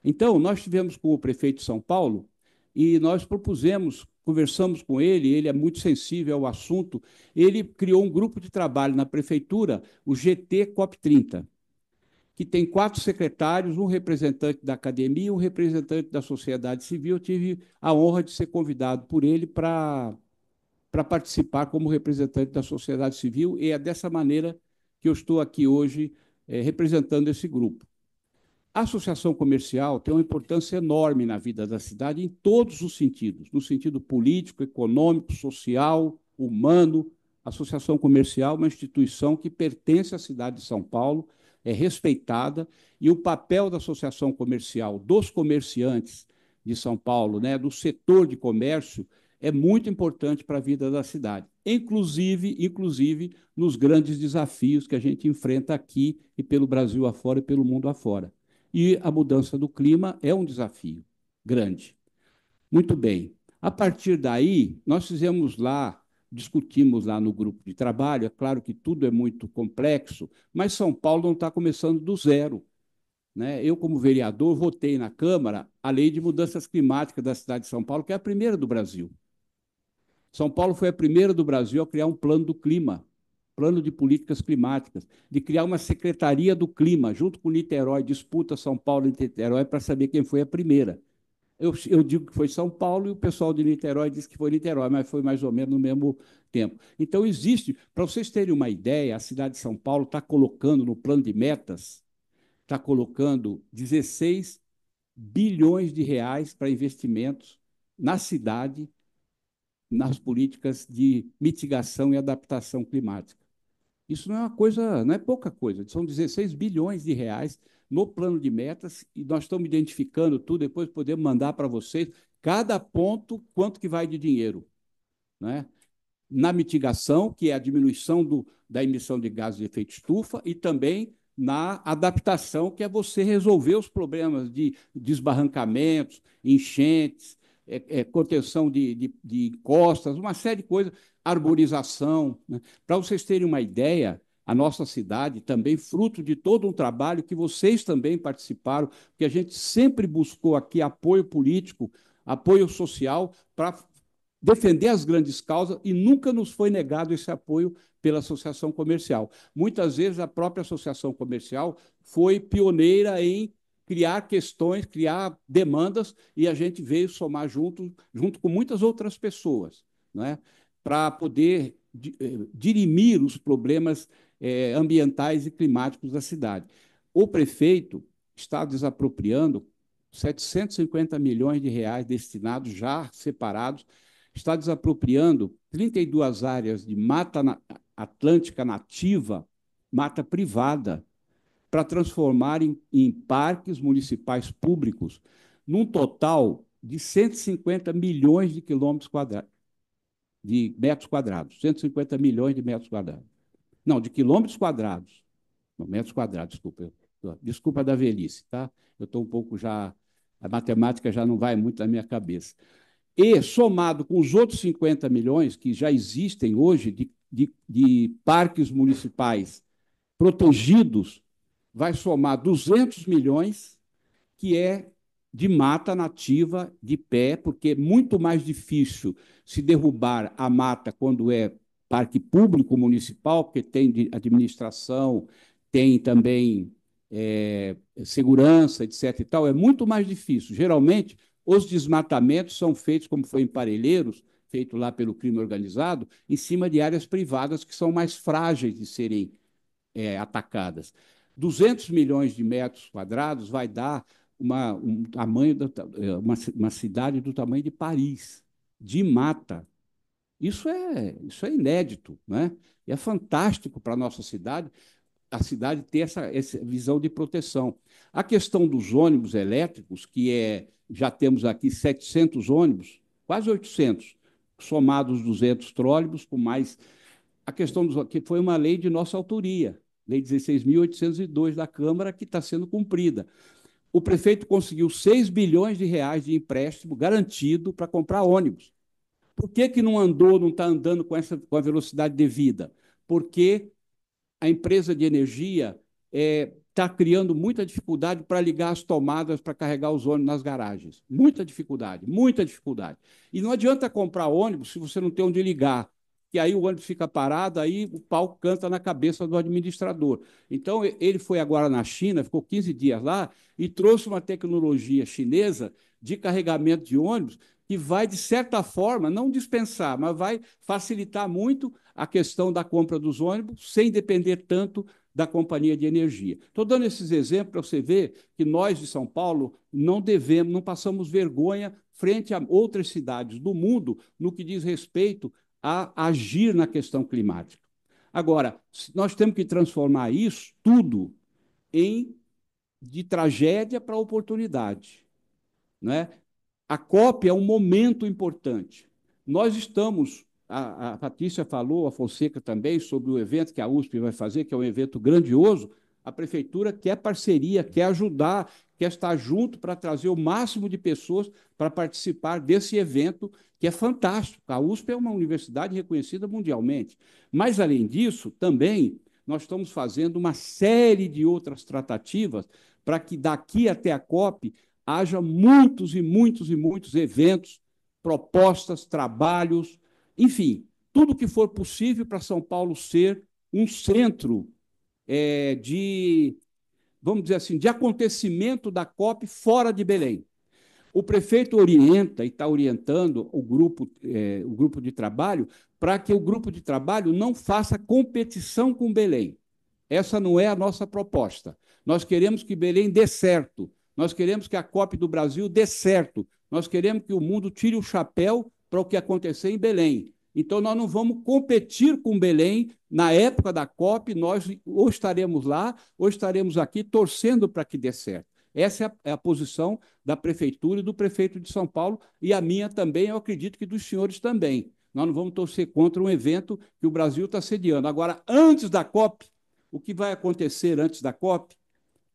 Então, nós tivemos com o prefeito de São Paulo e nós propusemos, conversamos com ele é muito sensível ao assunto, ele criou um grupo de trabalho na prefeitura, o GT COP30, que tem 4 secretários, um representante da academia, um representante da sociedade civil. Eu tive a honra de ser convidado por ele para participar como representante da sociedade civil, e é dessa maneira que eu estou aqui hoje representando esse grupo. A associação comercial tem uma importância enorme na vida da cidade em todos os sentidos, no sentido político, econômico, social, humano. A associação comercial é uma instituição que pertence à cidade de São Paulo, é respeitada, e o papel da associação comercial, dos comerciantes de São Paulo, né, do setor de comércio, é muito importante para a vida da cidade, inclusive nos grandes desafios que a gente enfrenta aqui e pelo Brasil afora e pelo mundo afora. E a mudança do clima é um desafio grande. Muito bem. A partir daí, nós discutimos lá no grupo de trabalho, é claro que tudo é muito complexo, mas São Paulo não está começando do zero, né? Eu, como vereador, votei na Câmara a Lei de Mudanças Climáticas da cidade de São Paulo, que é a primeira do Brasil. São Paulo foi a primeira do Brasil a criar um plano do clima, plano de políticas climáticas, de criar uma secretaria do clima, junto com Niterói, disputa São Paulo e Niterói para saber quem foi a primeira. Eu digo que foi São Paulo e o pessoal de Niterói disse que foi Niterói, mas foi mais ou menos no mesmo tempo. Então, existe, para vocês terem uma ideia, a cidade de São Paulo está colocando no plano de metas, está colocando 16 bilhões de reais para investimentos na cidade, nas políticas de mitigação e adaptação climática. Isso não é uma coisa, não é pouca coisa, são 16 bilhões de reais no plano de metas, e nós estamos identificando tudo, depois podemos mandar para vocês, cada ponto, quanto que vai de dinheiro, né? Na mitigação, que é a diminuição da emissão de gases de efeito estufa, e também na adaptação, que é você resolver os problemas de desbarrancamentos, enchentes, contenção de encostas, uma série de coisas, arborização, né? Para vocês terem uma ideia, a nossa cidade também fruto de todo um trabalho que vocês também participaram, que a gente sempre buscou aqui apoio político, apoio social para defender as grandes causas, e nunca nos foi negado esse apoio pela associação comercial. Muitas vezes a própria associação comercial foi pioneira em criar questões, criar demandas, e a gente veio somar junto com muitas outras pessoas, né, para poder dirimir os problemas ambientais e climáticos da cidade. O prefeito está desapropriando 750 milhões de reais destinados, já separados, está desapropriando 32 áreas de mata atlântica nativa, mata privada, para transformar em parques municipais públicos, num total de 150 milhões de quilômetros quadrados, de metros quadrados, 150 milhões de metros quadrados. Não, de quilômetros quadrados. Não, metros quadrados, desculpa. Desculpa da velhice, tá? Eu estou um pouco já... A matemática já não vai muito na minha cabeça. E, somado com os outros 50 milhões que já existem hoje de parques municipais protegidos, vai somar 200 milhões, que é de mata nativa de pé, porque é muito mais difícil se derrubar a mata quando é parque público municipal, porque tem administração, tem também segurança, etc. e tal, é muito mais difícil. Geralmente, os desmatamentos são feitos, como foi em Parelheiros, feito lá pelo crime organizado, em cima de áreas privadas que são mais frágeis de serem atacadas. 200 milhões de metros quadrados vai dar um tamanho uma cidade do tamanho de Paris, de mata. Isso é inédito, né? E é fantástico para a nossa cidade, a cidade ter essa visão de proteção. A questão dos ônibus elétricos, já temos aqui 700 ônibus, quase 800, somados 200 trólebus, com mais... A questão que foi uma lei de nossa autoria, Lei 16.802 da Câmara, que está sendo cumprida. O prefeito conseguiu 6 bilhões de reais de empréstimo garantido para comprar ônibus. Por que não está andando com a velocidade devida? Porque a empresa de energia está criando muita dificuldade para ligar as tomadas para carregar os ônibus nas garagens. Muita dificuldade, muita dificuldade. E não adianta comprar ônibus se você não tem onde ligar, que aí o ônibus fica parado, aí o pau canta na cabeça do administrador. Então, ele foi agora na China, ficou 15 dias lá, e trouxe uma tecnologia chinesa de carregamento de ônibus que vai, de certa forma, não dispensar, mas vai facilitar muito a questão da compra dos ônibus, sem depender tanto da Companhia de Energia. Estou dando esses exemplos para você ver que nós, de São Paulo, não passamos vergonha frente a outras cidades do mundo no que diz respeito a agir na questão climática. Agora, nós temos que transformar isso tudo de tragédia para oportunidade, né? A COP é um momento importante. Nós estamos, a Patrícia falou, a Fonseca também, sobre o evento que a USP vai fazer, que é um evento grandioso. A prefeitura quer parceria, quer ajudar, quer estar junto para trazer o máximo de pessoas para participar desse evento, que é fantástico. A USP é uma universidade reconhecida mundialmente. Mas, além disso, também nós estamos fazendo uma série de outras tratativas para que daqui até a COP haja muitos e muitos e muitos eventos, propostas, trabalhos, enfim, tudo que for possível para São Paulo ser um centro vamos dizer assim, de acontecimento da COP fora de Belém. O prefeito orienta e está orientando o grupo de trabalho para que o grupo de trabalho não faça competição com Belém. Essa não é a nossa proposta. Nós queremos que Belém dê certo. Nós queremos que a COP do Brasil dê certo. Nós queremos que o mundo tire o chapéu para o que acontecer em Belém. Então, nós não vamos competir com Belém. Na época da COP, nós ou estaremos lá ou estaremos aqui torcendo para que dê certo. Essa é a posição da prefeitura e do prefeito de São Paulo, e a minha também, eu acredito que dos senhores também. Nós não vamos torcer contra um evento que o Brasil está sediando. Agora, antes da COP, o que vai acontecer antes da COP?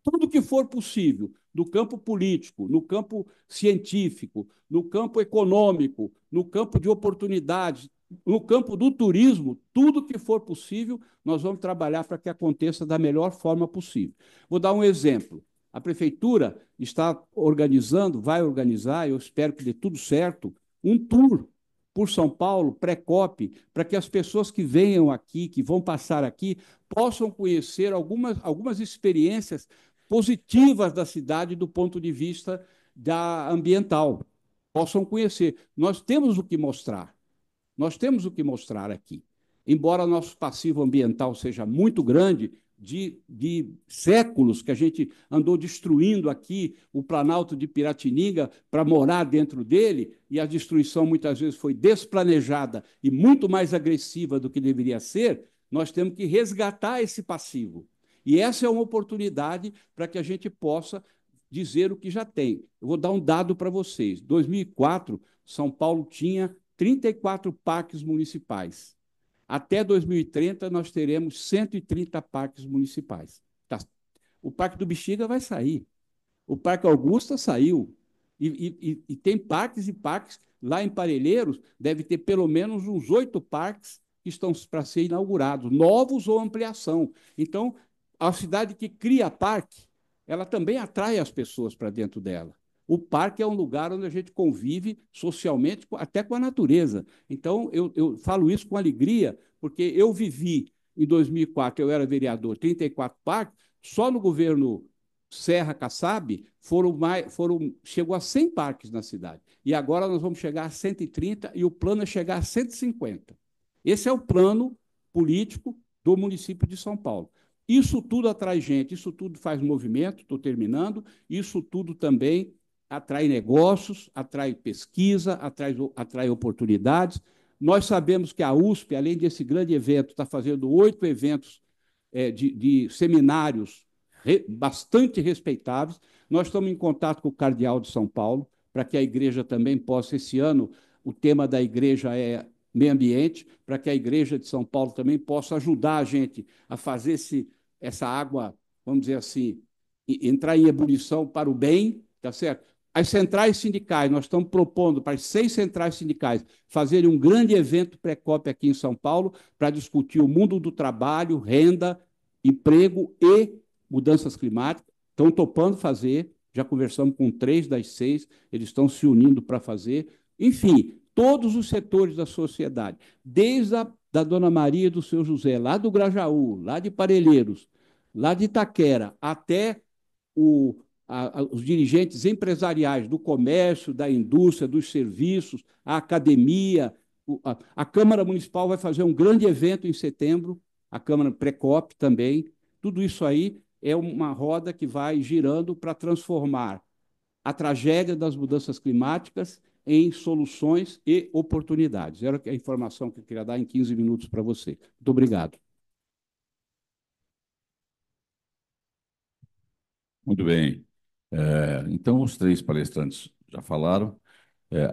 Tudo que for possível, no campo político, no campo científico, no campo econômico, no campo de oportunidades, no campo do turismo, tudo que for possível, nós vamos trabalhar para que aconteça da melhor forma possível. Vou dar um exemplo. A prefeitura está organizando, vai organizar, eu espero que dê tudo certo, um tour por São Paulo, pré-COP, para que as pessoas que venham aqui, que vão passar aqui, possam conhecer algumas experiências positivas da cidade do ponto de vista ambiental. Possam conhecer. Nós temos o que mostrar. Nós temos o que mostrar aqui. Embora nosso passivo ambiental seja muito grande, de séculos que a gente andou destruindo aqui o Planalto de Piratininga para morar dentro dele, e a destruição muitas vezes foi desplanejada e muito mais agressiva do que deveria ser, nós temos que resgatar esse passivo. E essa é uma oportunidade para que a gente possa dizer o que já tem. Eu vou dar um dado para vocês. Em 2004, São Paulo tinha 34 parques municipais. Até 2030, nós teremos 130 parques municipais. Tá. O Parque do Bexiga vai sair. O Parque Augusta saiu. E tem parques e parques. Lá em Parelheiros, deve ter pelo menos uns 8 parques que estão para ser inaugurados, novos ou ampliação. Então, a cidade que cria parque, ela também atrai as pessoas para dentro dela. O parque é um lugar onde a gente convive socialmente, até com a natureza. Então, eu falo isso com alegria, porque eu vivi, em 2004, eu era vereador, 34 parques, só no governo Serra Kassab chegou a 100 parques na cidade. E agora nós vamos chegar a 130 e o plano é chegar a 150. Esse é o plano político do município de São Paulo. Isso tudo atrai gente, isso tudo faz movimento, estou terminando, isso tudo também atrai negócios, atrai pesquisa, atrai oportunidades. Nós sabemos que a USP, além desse grande evento, está fazendo 8 eventos de seminários bastante respeitáveis. Nós estamos em contato com o Cardeal de São Paulo, para que a igreja também possa, esse ano, o tema da igreja é meio ambiente, para que a igreja de São Paulo também possa ajudar a gente a fazer essa água, vamos dizer assim, entrar em ebulição para o bem, tá certo? As centrais sindicais, nós estamos propondo para as 6 centrais sindicais fazerem um grande evento pré-COP aqui em São Paulo para discutir o mundo do trabalho, renda, emprego e mudanças climáticas. Estão topando fazer, já conversamos com 3 das 6, eles estão se unindo para fazer. Enfim, todos os setores da sociedade, desde da Dona Maria e do Seu José, lá do Grajaú, lá de Parelheiros, lá de Itaquera, até os dirigentes empresariais do comércio, da indústria, dos serviços, a academia. A Câmara Municipal vai fazer um grande evento em setembro, a Câmara Pré-COP também, Tudo isso aí é uma roda que vai girando para transformar a tragédia das mudanças climáticas em soluções e oportunidades. Era a informação que eu queria dar em 15 minutos para você. Muito obrigado. Muito bem. Então, os três palestrantes já falaram.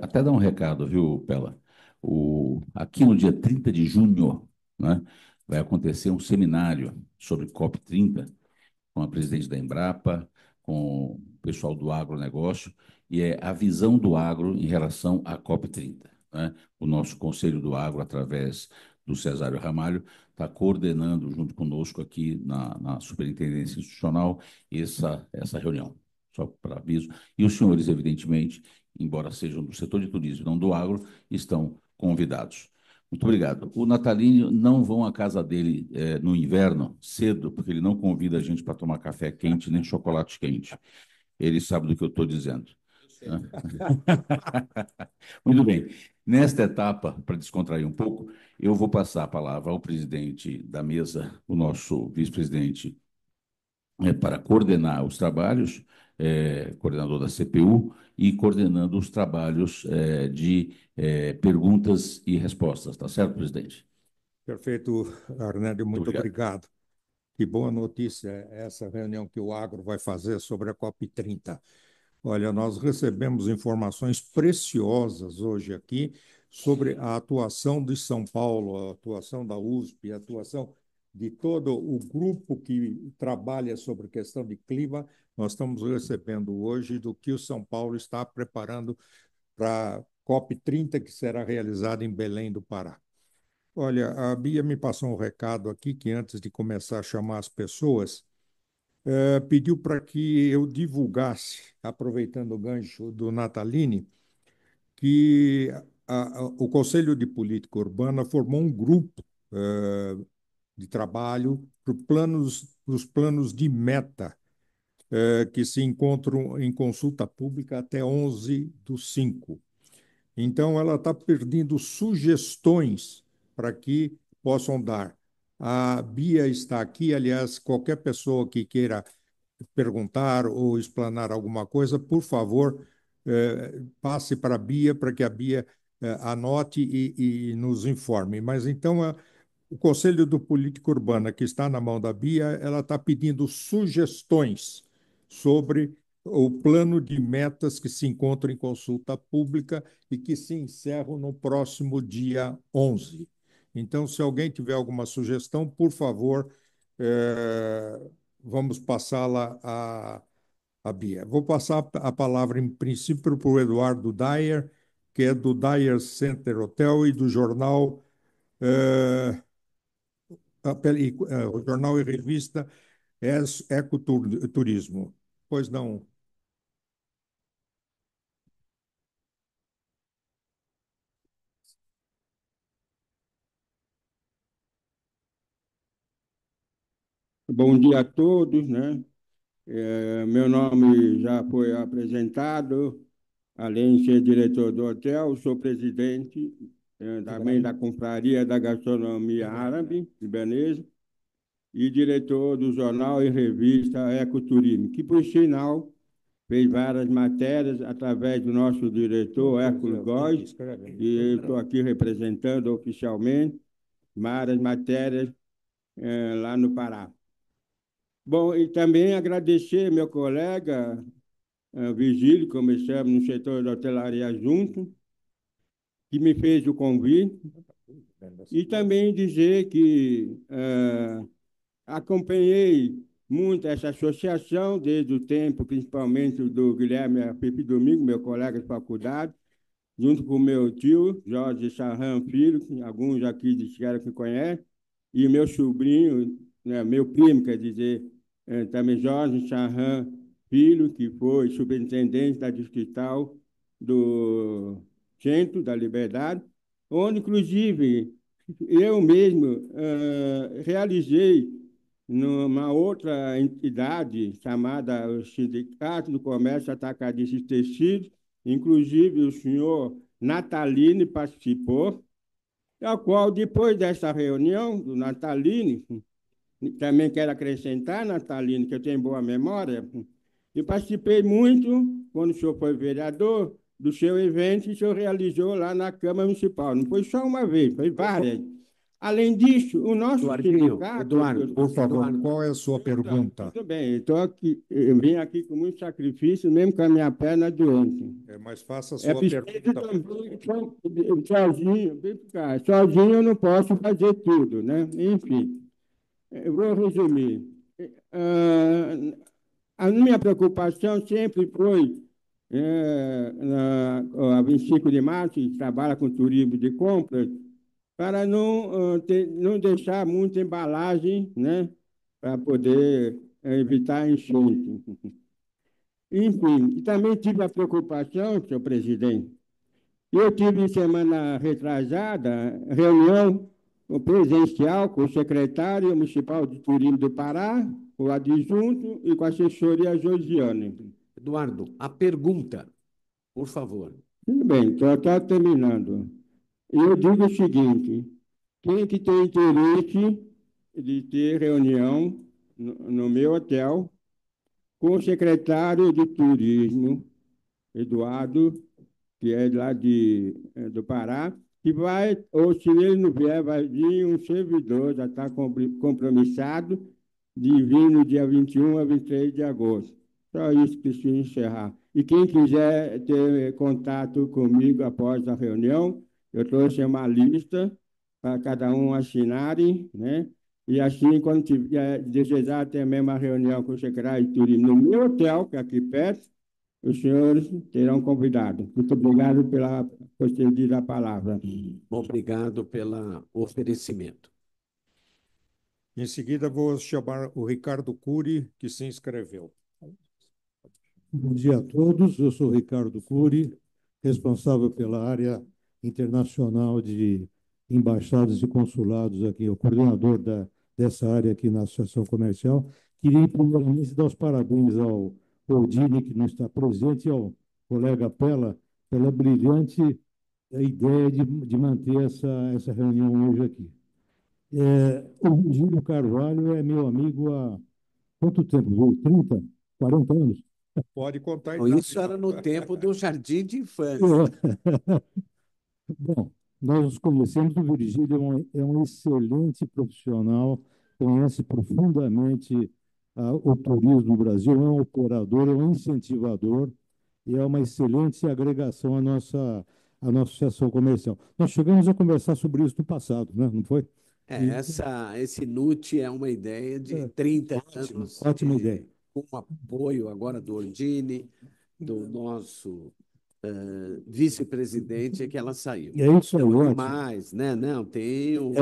Até dar um recado, viu, Pela? Aqui no dia 30 de junho, né, vai acontecer um seminário sobre COP30, com a presidente da Embrapa, com o pessoal do agronegócio, e é a visão do agro em relação à COP30. Né? O nosso Conselho do Agro, através do Cesário Ramalho, está coordenando junto conosco aqui na Superintendência Institucional essa reunião, só para aviso. E os senhores, evidentemente, embora sejam do setor de turismo, não do agro, estão convidados. Muito obrigado. O Natalínio não vão à casa dele no inverno, cedo, porque ele não convida a gente para tomar café quente nem chocolate quente. Ele sabe do que eu estou dizendo. Né? Muito bem. Nesta etapa, para descontrair um pouco, eu vou passar a palavra ao presidente da mesa, o nosso vice-presidente, para coordenar os trabalhos, coordenador da CPU, e coordenando os trabalhos de perguntas e respostas. Tá certo, presidente? Perfeito, Arnaldo, muito Obrigado. obrigado. Que boa notícia essa reunião que o Agro vai fazer sobre a COP30. Olha, nós recebemos informações preciosas hoje aqui sobre a atuação de São Paulo, a atuação da USP, a atuação de todo o grupo que trabalha sobre questão de clima. Nós estamos recebendo hoje do que o São Paulo está preparando para a COP30, que será realizada em Belém do Pará. Olha, a Bia me passou um recado aqui que antes de começar a chamar as pessoas, pediu para que eu divulgasse, aproveitando o gancho do Natalini, que o Conselho de Política Urbana formou um grupo de trabalho para os planos de meta, que se encontram em consulta pública até 11/5. Então, ela está pedindo sugestões para que possam dar. A Bia está aqui, aliás, qualquer pessoa que queira perguntar ou explanar alguma coisa, por favor, passe para a Bia, para que a Bia anote e nos informe. Mas então, o Conselho do Política Urbana, que está na mão da Bia, ela está pedindo sugestões sobre o plano de metas que se encontra em consulta pública e que se encerram no próximo dia 11. Então, se alguém tiver alguma sugestão, por favor, vamos passá-la a Bia. Vou passar a palavra, em princípio, para o Eduardo Dyer, que é do Dyer Center Hotel e do jornal, o jornal e revista Ecoturismo. Pois não. Bom dia a todos, né? Meu nome já foi apresentado, além de ser diretor do hotel, sou presidente também da Confraria da Gastronomia Árabe Libanesa e diretor do jornal e revista Ecoturismo, que, por sinal, fez várias matérias através do nosso diretor, Hércules Góes, e eu estou aqui representando oficialmente várias matérias lá no Pará. Bom, e também agradecer meu colega Virgílio, começamos no setor da hotelaria junto, que me fez o convite, e também dizer que acompanhei muito essa associação desde o tempo, principalmente do Guilherme Pepe Domingo, meu colega de faculdade, junto com o meu tio, Jorge Charran Filho, que alguns aqui disseram que conhecem, e meu sobrinho, né, meu primo, quer dizer, também Jorge Charran Filho, que foi superintendente da distrital do Centro da Liberdade, onde, inclusive, eu mesmo realizei numa outra entidade chamada o Sindicato do Comércio Atacadista e Tecidos, inclusive o senhor Natalini participou, a qual, depois dessa reunião do Natalini, também quero acrescentar, Natalino, que eu tenho boa memória, e participei muito, quando o senhor foi vereador, do seu evento que o senhor realizou lá na Câmara Municipal. Não foi só uma vez, foi várias. Além disso, o nosso sindicato... Eduardo, Por favor, Eduardo. qual é a sua pergunta? Tudo bem, eu vim aqui com muito sacrifício, mesmo com a minha perna doente. Mas faça a É sua preciso pergunta. também, sozinho, vem cá, sozinho eu não posso fazer tudo, né? Enfim, eu vou resumir. A minha preocupação sempre foi, a 25 de março, que trabalha com turismo de compras, para não deixar muita embalagem, né? Para poder evitar enchente. Enfim, e também tive a preocupação, senhor presidente, eu tive semana retrasada reunião presencial com o secretário municipal de turismo do Pará, o adjunto e com a assessoria Josiane. Eduardo, a pergunta, por favor. Tudo bem, estou terminando. Eu digo o seguinte: quem que tem interesse de ter reunião no meu hotel com o secretário de turismo, Eduardo, que é lá do Pará, que vai, ou se ele não vier, vai vir um servidor, já está compromissado, de vir no dia 21 a 23 de agosto. Só isso que preciso encerrar. E quem quiser ter contato comigo após a reunião, eu trouxe uma lista para cada um assinarem, né? E assim, quando tiver, desejar ter a mesma reunião com o secretário de turismo no meu hotel, que é aqui perto, os senhores terão convidado. Muito obrigado pela concedida palavra. Obrigado pelo oferecimento. Em seguida, vou chamar o Ricardo Cury, que se inscreveu. Bom dia a todos. Eu sou Ricardo Cury, responsável pela área internacional de embaixadas e consulados aqui, o coordenador dessa área aqui na Associação Comercial. Queria, primeiramente, dar os parabéns ao Odine, que não está presente, e ao colega Pella, pela brilhante ideia de manter essa reunião hoje aqui. O Virgílio Carvalho é meu amigo há quanto tempo? 30, 40 anos? Pode contar. Então, isso era no tempo do jardim de infância. Bom, nós nos conhecemos. O Virgílio é um excelente profissional, conhece profundamente o turismo no Brasil, é um operador, é um incentivador e é uma excelente agregação à nossa associação comercial. Nós chegamos a conversar sobre isso no passado, né? Não foi? Esse NUT é uma ideia de 30 anos. Ótima ideia. Com apoio agora do Ordine, do nosso vice-presidente, é que ela saiu. É isso aí, Tem ótimo. mais, né? Não, tem o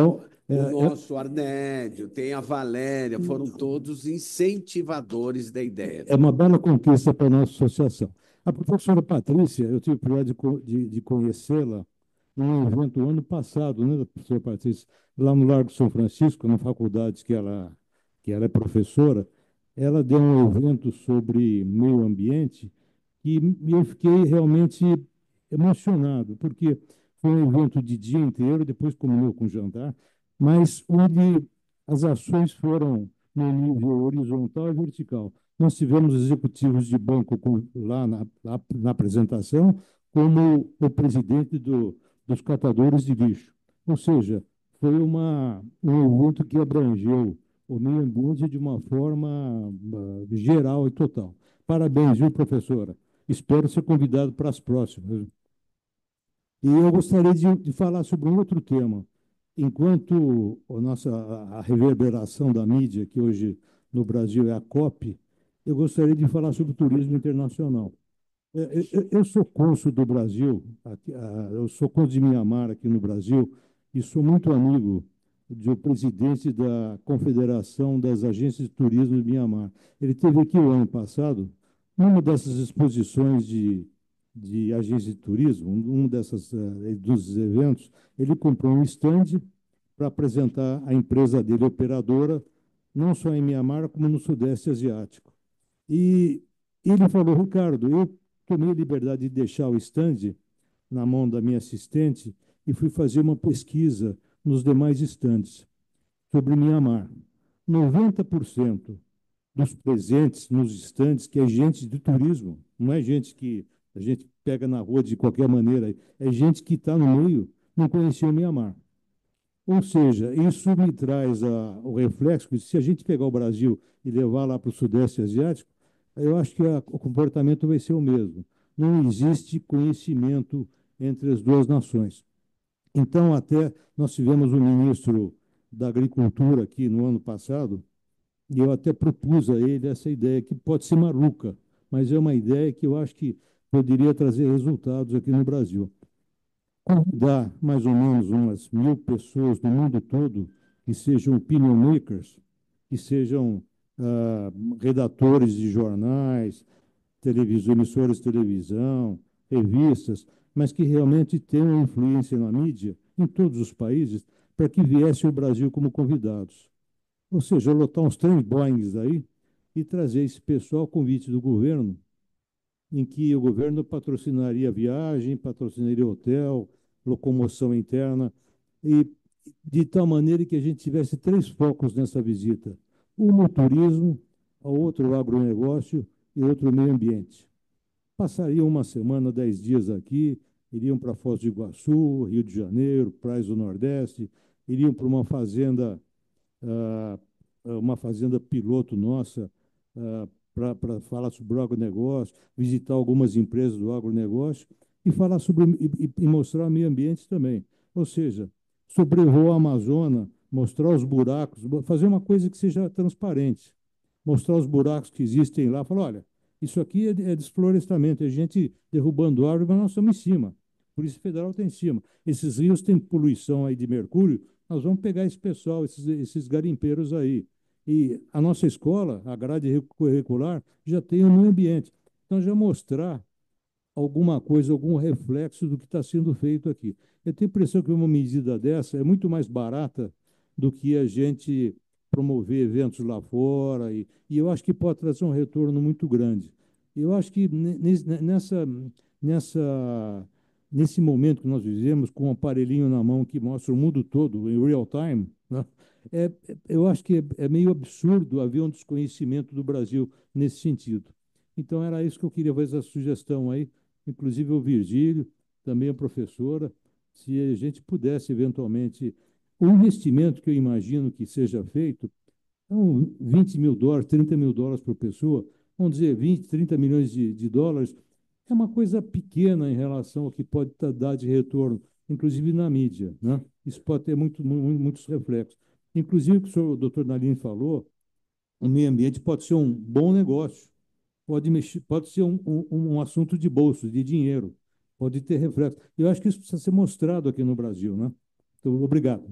nosso Arnédio, tem a Valéria, foram todos incentivadores da ideia. É uma bela conquista para a nossa associação. A professora Patrícia, eu tive o privilégio de conhecê-la num evento ano passado, né, da professora Patrícia, lá no Largo São Francisco, na faculdade que ela é professora. Ela deu um evento sobre meio ambiente e eu fiquei realmente emocionado, porque foi um evento de dia inteiro, depois combinou com jantar, mas onde as ações foram no nível horizontal e vertical. Nós tivemos executivos de banco lá na apresentação, como o presidente dos catadores de lixo. Ou seja, foi um evento que abrangeu o meio ambiente de uma forma geral e total. Parabéns, viu, professora? Espero ser convidado para as próximas. E eu gostaria de falar sobre um outro tema. Enquanto a reverberação da mídia, que hoje no Brasil é a COP, eu gostaria de falar sobre o turismo internacional. Eu sou cônsul do Brasil, eu sou cônsul de Mianmar aqui no Brasil, e sou muito amigo do presidente da Confederação das Agências de Turismo de Mianmar. Ele esteve aqui o ano passado, numa dessas exposições de agência de turismo, dos eventos. Ele comprou um stand para apresentar a empresa dele, operadora, não só em Mianmar, como no Sudeste Asiático. E ele falou: Ricardo, eu tomei a liberdade de deixar o stand na mão da minha assistente e fui fazer uma pesquisa nos demais estandes sobre Mianmar. 90% dos presentes nos estandes, que é gente de turismo, não é gente que a gente pega na rua de qualquer maneira, é gente que está no meio, não conhecia o Mianmar. Ou seja, isso me traz o reflexo que, se a gente pegar o Brasil e levar lá para o Sudeste Asiático, eu acho que o comportamento vai ser o mesmo. Não existe conhecimento entre as duas nações. Então, até nós tivemos um ministro da Agricultura aqui no ano passado, e eu até propus a ele essa ideia, que pode ser maluca, mas é uma ideia que eu acho que poderia trazer resultados aqui no Brasil. Convidar mais ou menos umas 1.000 pessoas do mundo todo que sejam opinion makers, que sejam redatores de jornais, emissoras de televisão, revistas, mas que realmente tenham influência na mídia em todos os países, para que viesse o Brasil como convidados. Ou seja, lotar uns trem Boeings aí e trazer esse pessoal ao convite do governo, em que o governo patrocinaria viagem, patrocinaria hotel, locomoção interna, e de tal maneira que a gente tivesse três focos nessa visita: um o turismo, a outro o agronegócio e outro o meio ambiente. Passariam uma semana, 10 dias aqui, iriam para Foz do Iguaçu, Rio de Janeiro, praias do Nordeste, iriam para ah, uma fazenda piloto nossa, para falar sobre o agronegócio, visitar algumas empresas do agronegócio e falar sobre e mostrar o meio ambiente também. Ou seja, sobrevoar a Amazônia, mostrar os buracos, fazer uma coisa que seja transparente, mostrar os buracos que existem lá, falar, olha, isso aqui é desflorestamento, é gente derrubando árvore, mas nós estamos em cima. A Polícia Federal está em cima. Esses rios têm poluição aí de mercúrio, nós vamos pegar esse pessoal, esses garimpeiros aí. E a nossa escola, a grade curricular, já tem um meio ambiente. Então, já mostrar alguma coisa, algum reflexo do que está sendo feito aqui. Eu tenho a impressão que uma medida dessa é muito mais barata do que a gente promover eventos lá fora, e eu acho que pode trazer um retorno muito grande. Eu acho que nessa, nesse momento que nós vivemos, com um aparelhinho na mão que mostra o mundo todo em real time, né, eu acho que é meio absurdo haver um desconhecimento do Brasil nesse sentido. Então, era isso que eu queria fazer, essa sugestão aí, inclusive o Virgílio, também a professora, se a gente pudesse, eventualmente, o investimento que eu imagino que seja feito, são 20 mil dólares, 30 mil dólares por pessoa, vamos dizer, 20, 30 milhões de dólares, é uma coisa pequena em relação ao que pode dar de retorno, inclusive na mídia, né? Isso pode ter muitos reflexos. Inclusive, o que o doutor Nalini falou, o meio ambiente pode ser um bom negócio, pode ser um assunto de bolso, de dinheiro, pode ter reflexo. Eu acho que isso precisa ser mostrado aqui no Brasil, né? Então, obrigado.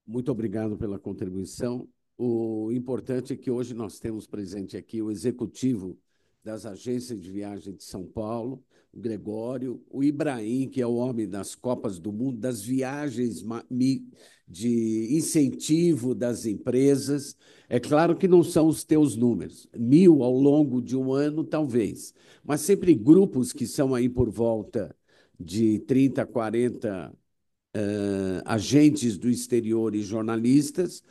Muito obrigado pela contribuição. O importante é que hoje nós temos presente aqui o executivo das agências de viagem de São Paulo, o Gregório, o Ibrahim, que é o homem das Copas do Mundo, das viagens de incentivo das empresas. É claro que não são os teus números, 1.000 ao longo de um ano, talvez, mas sempre grupos que são aí por volta de 30, 40 agentes do exterior e jornalistas,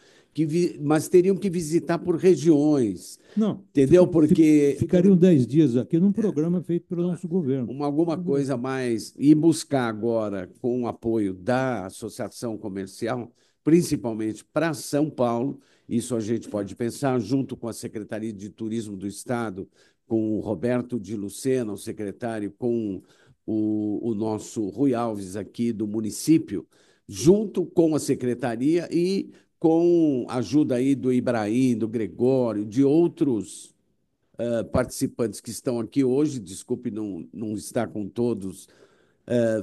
mas teriam que visitar por regiões. Não, entendeu? Porque ficariam 10 dias aqui num programa feito pelo nosso governo. Alguma coisa mais, e buscar agora, com o apoio da Associação Comercial, principalmente para São Paulo, isso a gente pode pensar, junto com a Secretaria de Turismo do Estado, com o Roberto de Lucena, o secretário, com o nosso Rui Alves aqui do município, junto com a secretaria e com a ajuda aí do Ibrahim, do Gregório, de outros participantes que estão aqui hoje, desculpe não estar com todos,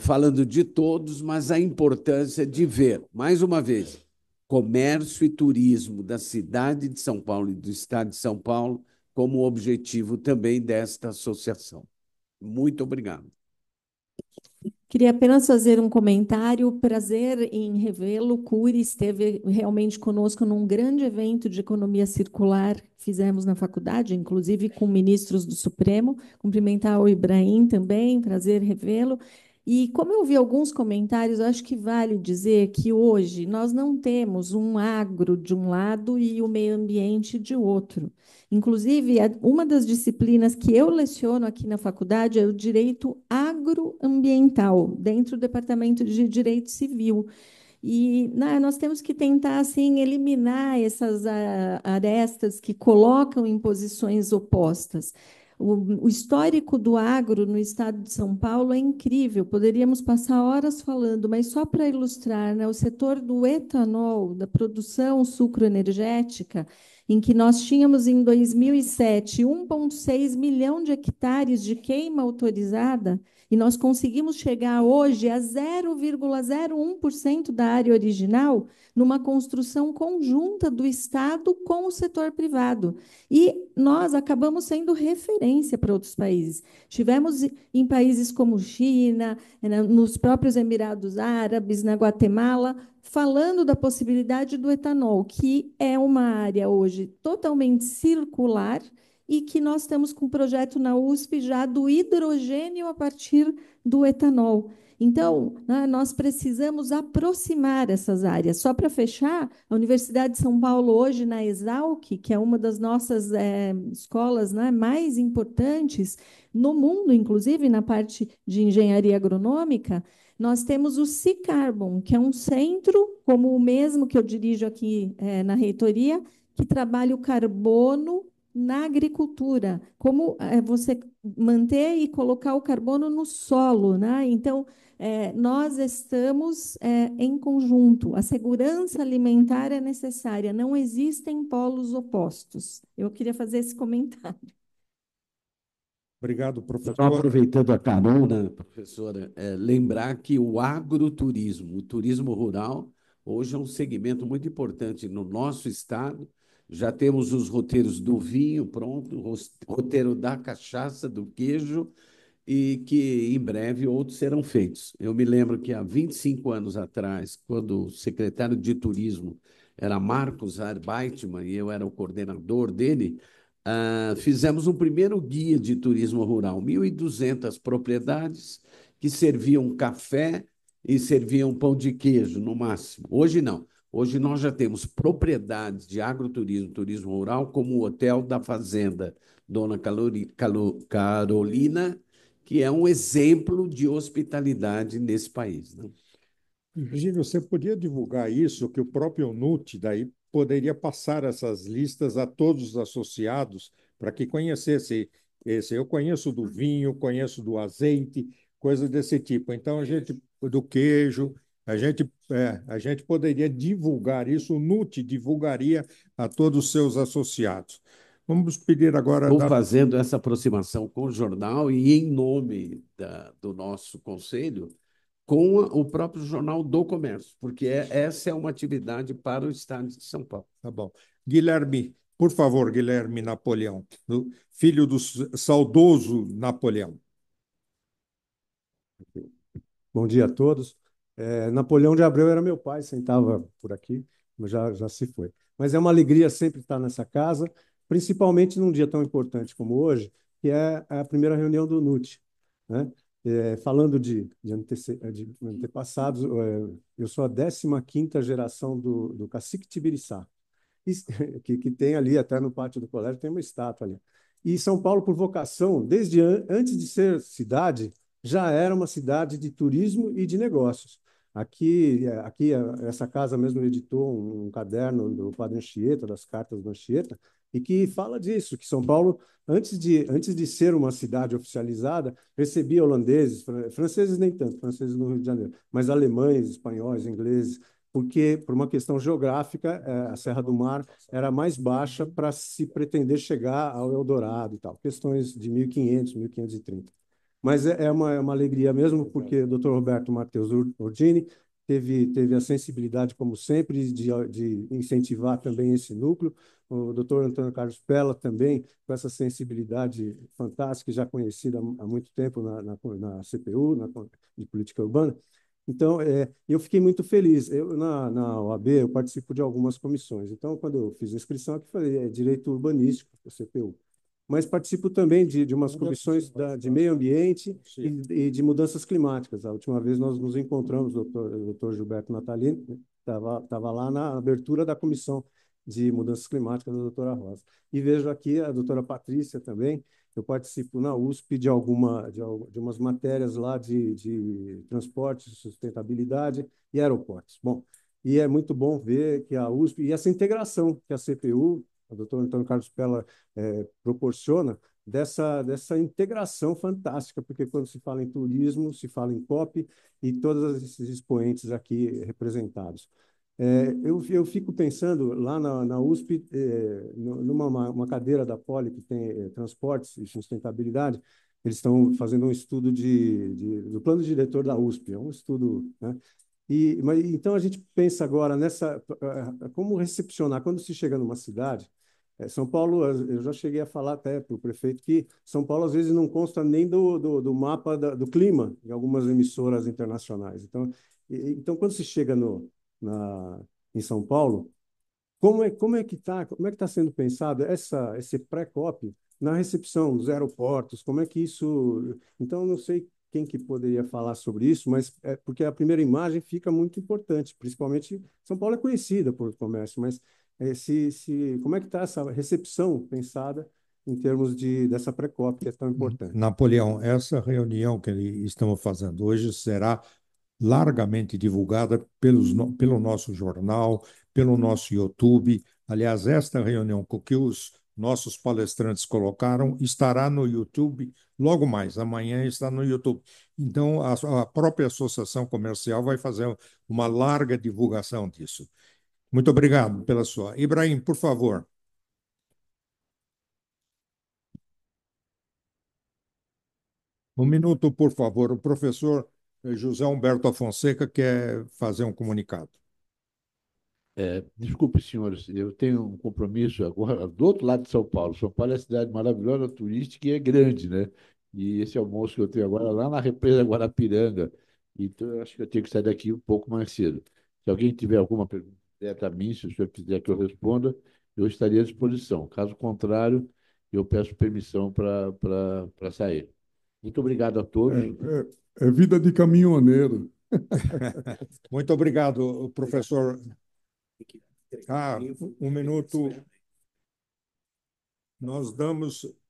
falando de todos, mas a importância de ver, mais uma vez, comércio e turismo da cidade de São Paulo e do estado de São Paulo como objetivo também desta associação. Muito obrigado. Queria apenas fazer um comentário. Prazer em revê-lo. Cury esteve realmente conosco num grande evento de economia circular que fizemos na faculdade, inclusive com ministros do Supremo. Cumprimentar o Ibrahim também, prazer revê-lo. E como eu vi alguns comentários, eu acho que vale dizer que hoje nós não temos um agro de um lado e o meio ambiente de outro. Inclusive, uma das disciplinas que eu leciono aqui na faculdade é o direito agroambiental, dentro do Departamento de Direito Civil. E nós temos que tentar assim eliminar essas arestas que colocam em posições opostas. O histórico do agro no estado de São Paulo é incrível, poderíamos passar horas falando, mas só para ilustrar, né, o setor do etanol, da produção sucroenergética, em que nós tínhamos em 2007 1,6 milhão de hectares de queima autorizada, e nós conseguimos chegar hoje a 0,01% da área original numa construção conjunta do Estado com o setor privado. E nós acabamos sendo referência para outros países. Tivemos em países como China, nos próprios Emirados Árabes, na Guatemala, falando da possibilidade do etanol, que é uma área hoje totalmente circular e que nós estamos com um projeto na USP já do hidrogênio a partir do etanol. Então, nós precisamos aproximar essas áreas. Só para fechar, a Universidade de São Paulo, hoje, na Exalc, que é uma das nossas escolas, né, mais importantes no mundo, inclusive na parte de engenharia agronômica, nós temos o Cicarbon, que é um centro, como o mesmo que eu dirijo aqui na reitoria, que trabalha o carbono na agricultura, como você manter e colocar o carbono no solo, né? Então, nós estamos em conjunto. A segurança alimentar é necessária, não existem polos opostos. Eu queria fazer esse comentário. Obrigado, professor. Só aproveitando a carona, professora, lembrar que o agroturismo, o turismo rural, hoje é um segmento muito importante no nosso estado. Já temos os roteiros do vinho pronto, roteiro da cachaça, do queijo, e que em breve outros serão feitos. Eu me lembro que há 25 anos atrás, quando o secretário de Turismo era Marcos Arbeitmann, e eu era o coordenador dele, fizemos um primeiro guia de turismo rural, 1.200 propriedades que serviam café e serviam pão de queijo, no máximo. Hoje não. Hoje nós já temos propriedades de agroturismo, turismo rural, como o Hotel da Fazenda Dona Carolina, que é um exemplo de hospitalidade nesse país, né? Virgílio, você podia divulgar isso, que o próprio NUT daí poderia passar essas listas a todos os associados para que conhecesse esse. Eu conheço do vinho, conheço do azeite, coisas desse tipo. Então, a gente, do queijo, a gente poderia divulgar isso, o NUT divulgaria a todos os seus associados. Vamos pedir agora Estou fazendo essa aproximação com o jornal e em nome do nosso conselho, com o próprio Jornal do Comércio, porque essa é uma atividade para o Estado de São Paulo. Tá bom. Guilherme, por favor, Guilherme Napoleão, filho do saudoso Napoleão. Bom dia a todos. Napoleão de Abreu era meu pai, sentava por aqui, mas já se foi. Mas é uma alegria sempre estar nessa casa, principalmente num dia tão importante como hoje, que é a primeira reunião do NUT, né? Falando de antepassados, eu sou a 15ª geração do cacique Tibiriçá, que tem ali, até no pátio do colégio, tem uma estátua ali. E São Paulo, por vocação, desde antes de ser cidade, já era uma cidade de turismo e de negócios. Aqui essa casa mesmo editou um caderno do Padre Anchieta, das cartas do Anchieta, e que fala disso, que São Paulo, antes de ser uma cidade oficializada, recebia holandeses, franceses nem tanto, franceses no Rio de Janeiro, mas alemães, espanhóis, ingleses, porque, por uma questão geográfica, a Serra do Mar era mais baixa para se pretender chegar ao Eldorado e tal, questões de 1500, 1530. Mas é uma alegria mesmo, porque o Dr. Roberto Matheus Ordini teve a sensibilidade, como sempre, de incentivar também esse núcleo. O Dr. Antônio Carlos Pella também, com essa sensibilidade fantástica, já conhecida há muito tempo na CPU, de política urbana. Então, eu fiquei muito feliz. Na OAB, eu participo de algumas comissões. Então, quando eu fiz a inscrição, aqui falei, direito urbanístico, o CPU. mas participo também de umas comissões de meio ambiente e de mudanças climáticas. A última vez nós nos encontramos, o doutor Gilberto Natalini estava lá na abertura da comissão de mudanças climáticas da doutora Rosa. E vejo aqui a doutora Patrícia também. Eu participo na USP de umas matérias lá de transporte, sustentabilidade e aeroportos. Bom, e é muito bom ver que a USP, e essa integração que a CPU, a doutora Antônio Carlos Pella, proporciona, dessa integração fantástica, porque quando se fala em turismo, se fala em COP e todos esses expoentes aqui representados. Eu fico pensando lá na USP, numa uma cadeira da Poli que tem transportes e sustentabilidade, eles estão fazendo um estudo do plano diretor da USP, é um estudo, né? Então a gente pensa agora como recepcionar quando se chega numa cidade. São Paulo, eu já cheguei a falar até para o prefeito que São Paulo às vezes não consta nem do mapa do clima em algumas emissoras internacionais. Então quando se chega em São Paulo, como é que tá sendo pensado esse pré-COP na recepção dos aeroportos? Como é que isso? Então, eu não sei quem que poderia falar sobre isso, mas porque a primeira imagem fica muito importante, principalmente São Paulo é conhecida por comércio, mas como é que está essa recepção pensada em termos dessa pré-COP que é tão importante? Napoleão, essa reunião que estamos fazendo hoje será largamente divulgada pelo nosso jornal, pelo nosso YouTube. Aliás, esta reunião que os nossos palestrantes colocaram estará no YouTube logo mais. Amanhã está no YouTube. Então, a própria Associação Comercial vai fazer uma larga divulgação disso. Muito obrigado pela sua. Ibrahim, por favor. Um minuto, por favor. O professor José Humberto Fonseca quer fazer um comunicado. Desculpe, senhores, eu tenho um compromisso agora do outro lado de São Paulo. São Paulo é uma cidade maravilhosa, turística e é grande, né? E esse almoço que eu tenho agora lá na represa Guarapiranga. Então, eu acho que eu tenho que sair daqui um pouco mais cedo. Se alguém tiver alguma pergunta direta a mim, se o senhor quiser que eu responda, eu estaria à disposição. Caso contrário, eu peço permissão para sair. Muito obrigado a todos. É vida de caminhoneiro. Muito obrigado, professor. Um minuto.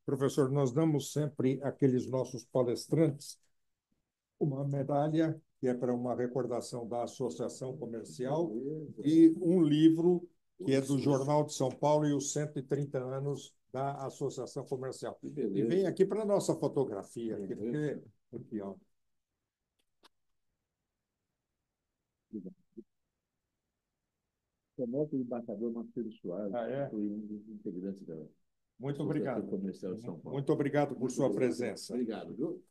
Professor, nós damos sempre àqueles nossos palestrantes uma medalha, que é para uma recordação da Associação Comercial, e um livro, que é do Jornal de São Paulo e os 130 anos da Associação Comercial. E vem aqui para a nossa fotografia. Aqui, ó. O nosso embaixador Marcelo Soares foi um dos integrantes da Muito obrigado. Comercial de São Paulo. Muito obrigado por sua presença. Obrigado, viu?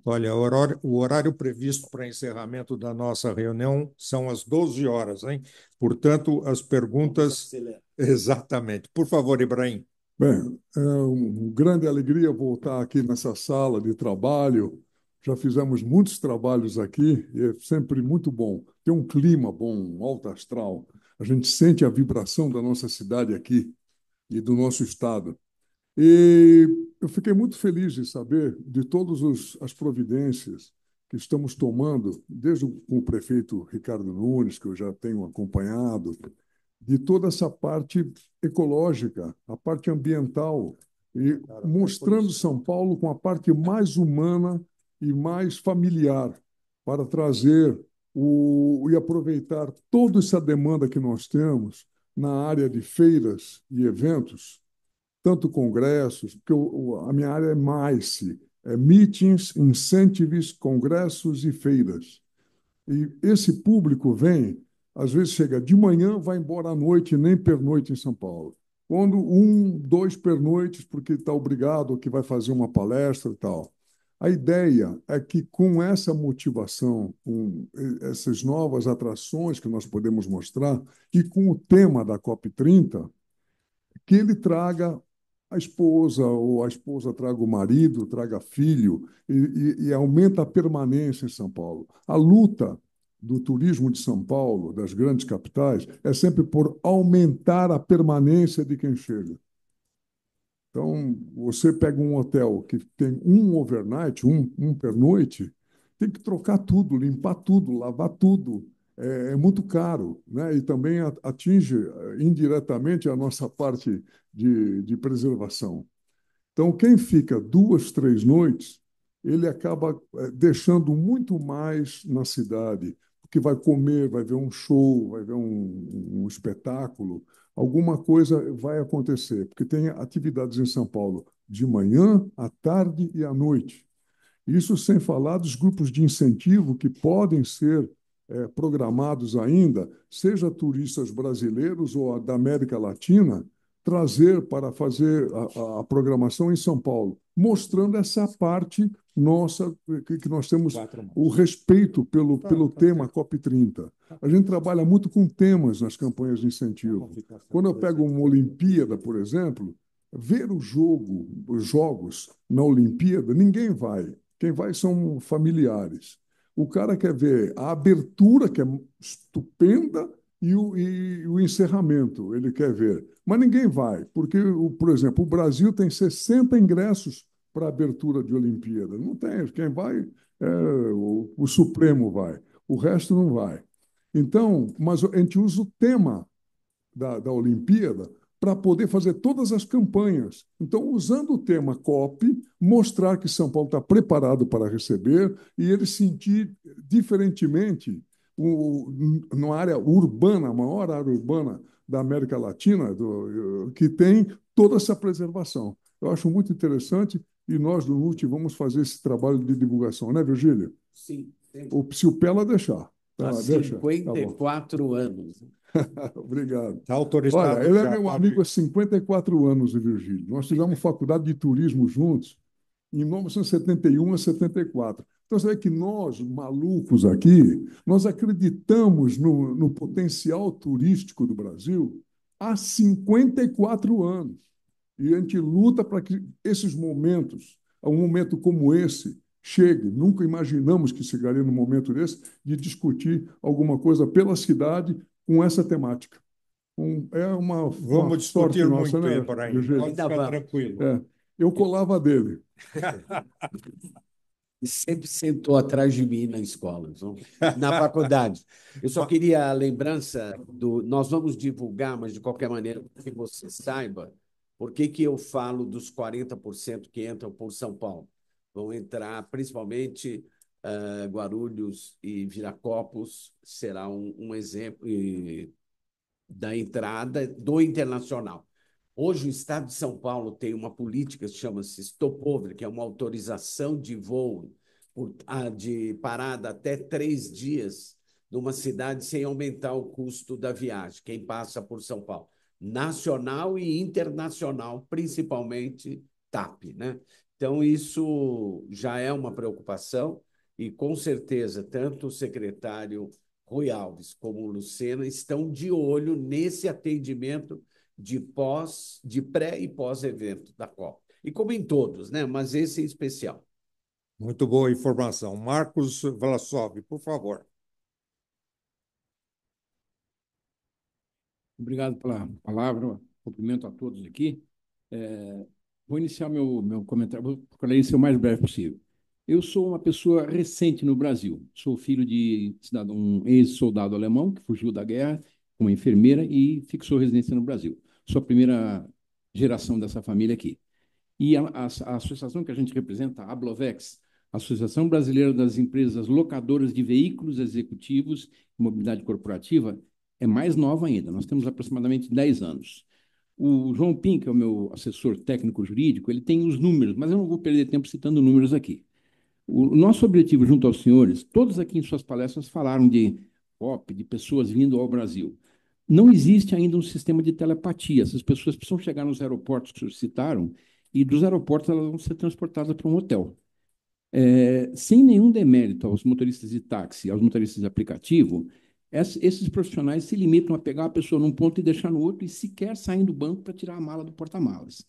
Olha, o horário previsto para encerramento da nossa reunião são as 12 horas, hein? Portanto, as perguntas... Exatamente. Por favor, Ibrahim. Bem, é uma grande alegria voltar aqui nessa sala de trabalho. Já fizemos muitos trabalhos aqui e é sempre muito bom. Tem um clima bom, um alto astral. A gente sente a vibração da nossa cidade aqui e do nosso estado. E eu fiquei muito feliz de saber de todas as providências que estamos tomando, desde com o prefeito Ricardo Nunes, que eu já tenho acompanhado, de toda essa parte ecológica, a parte ambiental, e mostrando São Paulo com a parte mais humana e mais familiar, para trazer e aproveitar toda essa demanda que nós temos na área de feiras e eventos, tanto congressos, porque a minha área é MICE, Meetings, Incentives, Congressos e Feiras. E esse público vem, às vezes chega de manhã, vai embora à noite, nem pernoite em São Paulo. Quando dois pernoites, porque está obrigado, que vai fazer uma palestra e tal. A ideia é que, com essa motivação, com essas novas atrações que nós podemos mostrar, e com o tema da COP30, que ele traga a esposa, ou a esposa traga o marido, traga filho, e aumenta a permanência em São Paulo. A luta do turismo de São Paulo, das grandes capitais, é sempre por aumentar a permanência de quem chega. Então, você pega um hotel que tem um overnight, um pernoite, tem que trocar tudo, limpar tudo, lavar tudo. É muito caro, né? E também atinge indiretamente a nossa parte de preservação. Então, quem fica 2, 3 noites, ele acaba deixando muito mais na cidade, porque vai comer, vai ver um show, vai ver um espetáculo, alguma coisa vai acontecer, porque tem atividades em São Paulo de manhã, à tarde e à noite. Isso sem falar dos grupos de incentivo que podem ser programados ainda, seja turistas brasileiros ou da América Latina, trazer para fazer a programação em São Paulo, mostrando essa parte nossa, que nós temos o respeito pelo tema COP30. A gente trabalha muito com temas nas campanhas de incentivo. Quando eu pego uma Olimpíada, por exemplo, ver os jogos na Olimpíada, ninguém vai. Quem vai são familiares. O cara quer ver a abertura, que é estupenda, e o encerramento, ele quer ver. Mas ninguém vai, porque, por exemplo, o Brasil tem 60 ingressos para a abertura de Olimpíada. Não tem. Quem vai, o Supremo vai. O resto não vai. Então, mas a gente usa o tema da Olimpíada para poder fazer todas as campanhas. Então, usando o tema COP, mostrar que São Paulo está preparado para receber e ele sentir diferentemente na área urbana, a maior área urbana da América Latina, que tem toda essa preservação. Eu acho muito interessante e nós, do NUT, vamos fazer esse trabalho de divulgação, né, Virgílio? Sim. Se o Pela deixar. Há 54 anos. Obrigado. Está autorizado. Olha, ele é meu amigo há 54 anos, o Virgílio. Nós fizemos faculdade de turismo juntos em 1971 a 74. Então, você vê que nós, malucos aqui, nós acreditamos no potencial turístico do Brasil há 54 anos. E a gente luta para que esses momentos, um momento como esse, chegue. Nunca imaginamos que chegaria num momento desse de discutir alguma coisa pela cidade com essa temática. É Vamos discutir nossa, muito, né, Ibrahim. Pode ficar tranquilo. Eu colava dele. Sempre sentou atrás de mim na escola, na faculdade. Eu só queria a lembrança do... Nós vamos divulgar, mas de qualquer maneira, que você saiba por que eu falo dos 40% que entram por São Paulo. Vão entrar principalmente Guarulhos e Viracopos, será um exemplo da entrada do internacional. Hoje, o Estado de São Paulo tem uma política que chama-se Stopover, que é uma autorização de voo de parada até 3 dias numa cidade sem aumentar o custo da viagem, quem passa por São Paulo. Nacional e internacional, principalmente TAP, né? Então, isso já é uma preocupação e, com certeza, tanto o secretário Rui Alves como o Lucena estão de olho nesse atendimento de pré e pós-evento da COP. E como em todos, né? Mas esse em especial. Muito boa informação. Marcos Vlasov, por favor. Obrigado pela palavra, cumprimento a todos aqui. Vou iniciar meu comentário, vou procurar ser o mais breve possível. Eu sou uma pessoa recente no Brasil. Sou filho de um ex-soldado alemão que fugiu da guerra, uma enfermeira, e fixou residência no Brasil. Sou a primeira geração dessa família aqui. E a associação que a gente representa, a Ablovex, Associação Brasileira das Empresas Locadoras de Veículos Executivos e Mobilidade Corporativa, é mais nova ainda. Nós temos aproximadamente 10 anos. O João Pim, que é o meu assessor técnico-jurídico, ele tem os números, mas eu não vou perder tempo citando números aqui. O nosso objetivo, junto aos senhores, todos aqui em suas palestras falaram de COP, de pessoas vindo ao Brasil. Não existe ainda um sistema de telepatia. Essas pessoas precisam chegar nos aeroportos que os senhores citaram, e dos aeroportos elas vão ser transportadas para um hotel. Sem nenhum demérito aos motoristas de táxi, aos motoristas de aplicativo, esses profissionais se limitam a pegar a pessoa num ponto e deixar no outro e sequer saem do banco para tirar a mala do porta-malas.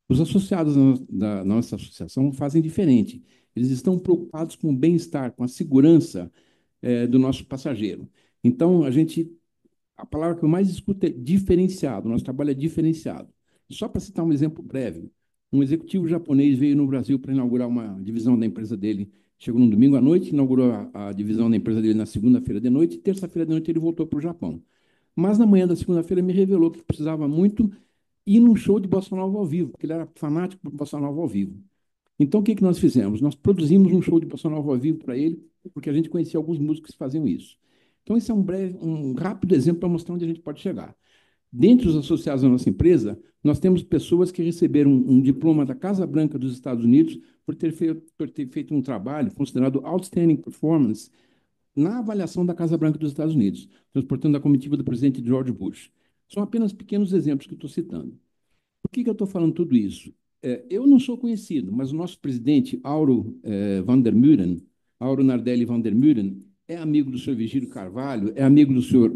Os associados da nossa associação fazem diferente. Eles estão preocupados com o bem-estar, com a segurança do nosso passageiro. Então, a palavra que eu mais escuto é diferenciado, nosso trabalho é diferenciado. Só para citar um exemplo breve, um executivo japonês veio no Brasil para inaugurar uma divisão da empresa dele. Chegou no domingo à noite, inaugurou a divisão da empresa dele na segunda-feira de noite, e terça-feira de noite ele voltou para o Japão. Mas na manhã da segunda-feira me revelou que precisava muito ir num show de bossa nova ao vivo, porque ele era fanático por bossa nova ao vivo. Então, o que nós fizemos? Nós produzimos um show de bossa nova ao vivo para ele, porque a gente conhecia alguns músicos que faziam isso. Então, esse é um rápido exemplo para mostrar onde a gente pode chegar. Dentre os associados à nossa empresa, nós temos pessoas que receberam um diploma da Casa Branca dos Estados Unidos por ter feito um trabalho considerado Outstanding Performance na avaliação da Casa Branca dos Estados Unidos, transportando a comitiva do presidente George Bush. São apenas pequenos exemplos que eu estou citando. Por que eu estou falando tudo isso? Eu não sou conhecido, mas o nosso presidente, Auro van der Meuren, Auro Nardelli van der Meuren, é amigo do senhor Virgílio Carvalho, é amigo do senhor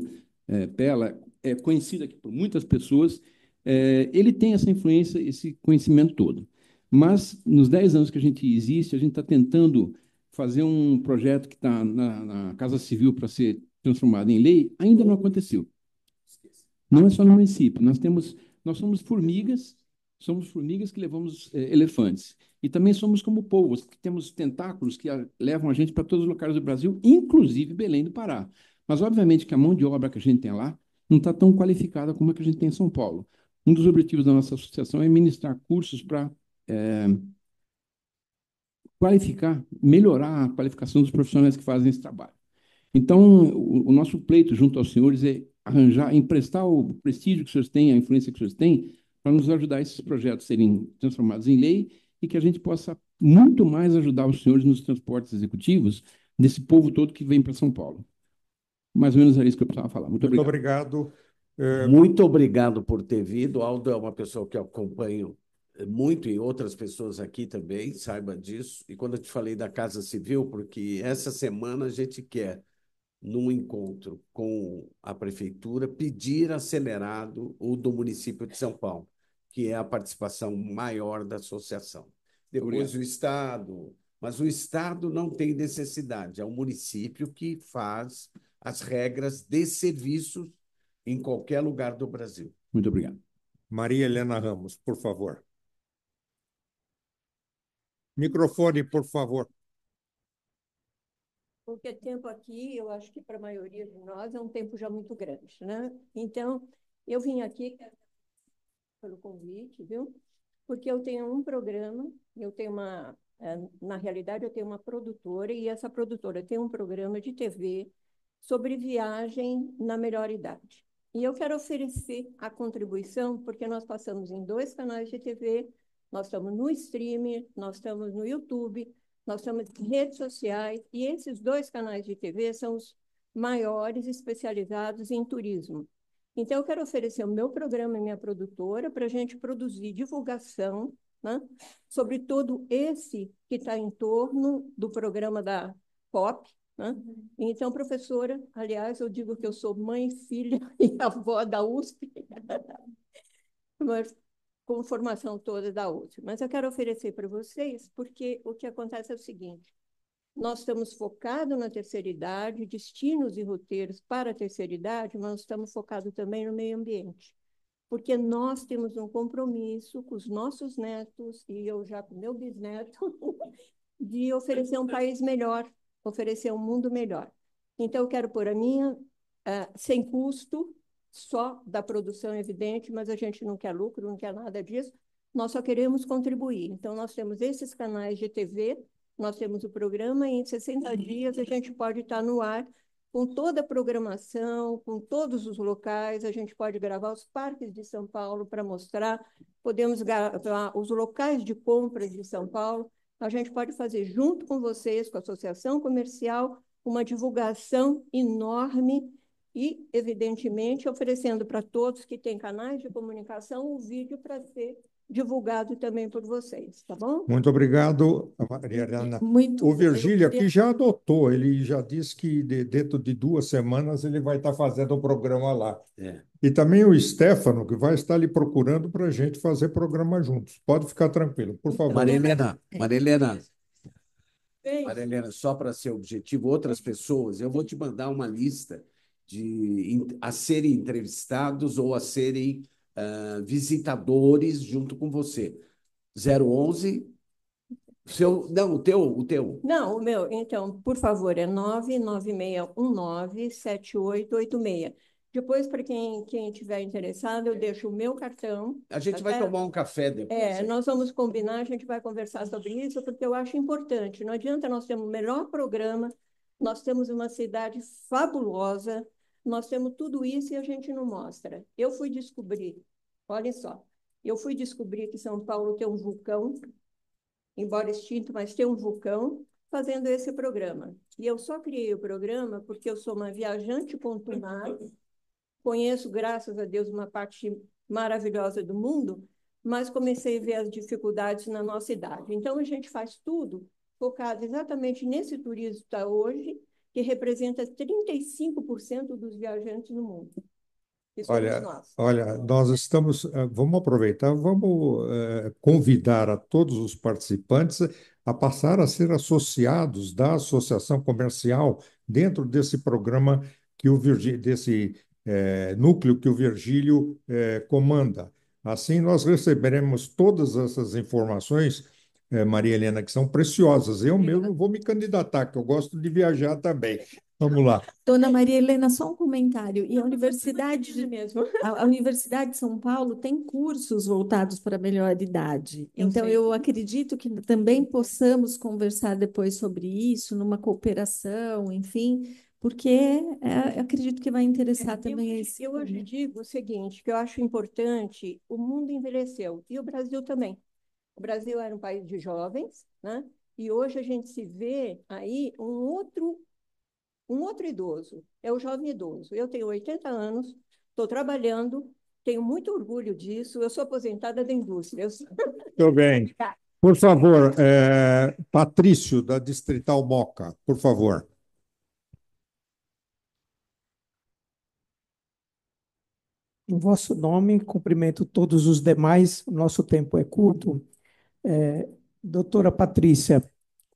Pella, é conhecido aqui por muitas pessoas. Ele tem essa influência, esse conhecimento todo. Mas, nos 10 anos que a gente existe, a gente está tentando fazer um projeto que está na Casa Civil para ser transformado em lei, ainda não aconteceu. Não é só no município, nós somos formigas que levamos elefantes. E também somos como povos, que temos tentáculos que levam a gente para todos os locais do Brasil, inclusive Belém do Pará. Mas, obviamente, que a mão de obra que a gente tem lá não está tão qualificada como a que a gente tem em São Paulo. Um dos objetivos da nossa associação é ministrar cursos para qualificar, melhorar a qualificação dos profissionais que fazem esse trabalho. Então, o nosso pleito junto aos senhores é emprestar o prestígio que os senhores têm, a influência que os senhores têm, para nos ajudar esses projetos a serem transformados em lei e que a gente possa muito mais ajudar os senhores nos transportes executivos desse povo todo que vem para São Paulo. Mais ou menos era isso que eu precisava falar. Muito obrigado. Muito obrigado por ter vindo. Aldo é uma pessoa que eu acompanho muito e outras pessoas aqui também, saiba disso. E quando eu te falei da Casa Civil, porque essa semana a gente quer, num encontro com a prefeitura, pedir acelerado o do município de São Paulo, que é a participação maior da associação. Depois o Estado, mas o Estado não tem necessidade, é o município que faz as regras de serviços em qualquer lugar do Brasil. Muito obrigado. Maria Helena Ramos, por favor. Microfone, por favor. Porque tempo aqui, eu acho que para a maioria de nós é um tempo já muito grande, né? Então, eu vim aqui pelo convite, viu? Porque eu tenho um programa, na realidade, eu tenho uma produtora, e essa produtora tem um programa de TV sobre viagem na melhor idade. E eu quero oferecer a contribuição, porque nós passamos em 2 canais de TV, nós estamos no streaming, nós estamos no YouTube, nós estamos em redes sociais, e esses 2 canais de TV são os maiores especializados em turismo. Então, eu quero oferecer o meu programa e minha produtora para a gente produzir divulgação, né, sobre todo esse que está em torno do programa da POP, né? Então, professora, aliás, eu digo que eu sou mãe, filha e avó da USP, mas com formação toda da USP. Mas eu quero oferecer para vocês, porque o que acontece é o seguinte: nós estamos focados na terceira idade, destinos e roteiros para a terceira idade, mas nós estamos focados também no meio ambiente, porque nós temos um compromisso com os nossos netos, e eu já com meu bisneto, de oferecer um país melhor, oferecer um mundo melhor. Então, eu quero pôr a minha sem custo, só da produção, evidente, mas a gente não quer lucro, não quer nada disso, nós só queremos contribuir. Então, nós temos esses canais de TV, nós temos o programa, e em 60 dias a gente pode estar no ar com toda a programação, com todos os locais, a gente pode gravar os parques de São Paulo para mostrar, podemos gravar os locais de compras de São Paulo, a gente pode fazer junto com vocês, com a Associação Comercial, uma divulgação enorme e, evidentemente, oferecendo para todos que têm canais de comunicação o vídeo para ser divulgado também por vocês, tá bom? Muito obrigado, Maria Helena. O Virgílio aqui já adotou, ele já disse que dentro de 2 semanas ele vai estar fazendo o programa lá. E também o Stefano, que vai estar ali procurando para a gente fazer programa juntos. Pode ficar tranquilo, por favor. Maria Helena, Maria Helena, só para ser objetivo, outras pessoas, eu vou te mandar uma lista a serem entrevistados ou a serem visitadores junto com você. 011, não, o teu. Não, o meu. Então, por favor, é 996197886. Depois, para quem estiver interessado, eu deixo o meu cartão. A gente vai tomar um café depois. Nós vamos combinar, a gente vai conversar sobre isso, porque eu acho importante. Não adianta nós termos o melhor programa, nós temos uma cidade fabulosa, nós temos tudo isso e a gente não mostra. Eu fui descobrir, olha só, que São Paulo tem um vulcão, embora extinto, mas tem um vulcão, fazendo esse programa. E eu só criei o programa porque eu sou uma viajante pontual, conheço, graças a Deus, uma parte maravilhosa do mundo, mas comecei a ver as dificuldades na nossa idade. Então, a gente faz tudo focado exatamente nesse turismo que está hoje, que representa 35% dos viajantes no mundo. Olha, nós estamos, vamos aproveitar, vamos convidar a todos os participantes a passar a ser associados da associação comercial dentro desse programa desse núcleo que o Virgílio comanda. Assim, nós receberemos todas essas informações, Maria Helena, que são preciosas. Eu mesmo vou me candidatar, que eu gosto de viajar também. Vamos lá. Dona Maria Helena, só um comentário. E a Universidade de São Paulo tem cursos voltados para a melhor idade. Então, eu acredito que também possamos conversar depois sobre isso, numa cooperação, enfim, porque acredito que vai interessar também esse. Eu hoje digo o seguinte, que eu acho importante, o mundo envelheceu, e o Brasil também. O Brasil era um país de jovens, né? E hoje a gente se vê aí um outro idoso, é o jovem idoso. Eu tenho 80 anos, estou trabalhando, tenho muito orgulho disso, eu sou aposentada da indústria. Muito bem. Por favor, Patrício, da Distrital Moca, por favor. Em vosso nome, cumprimento todos os demais, nosso tempo é curto. Doutora Patrícia,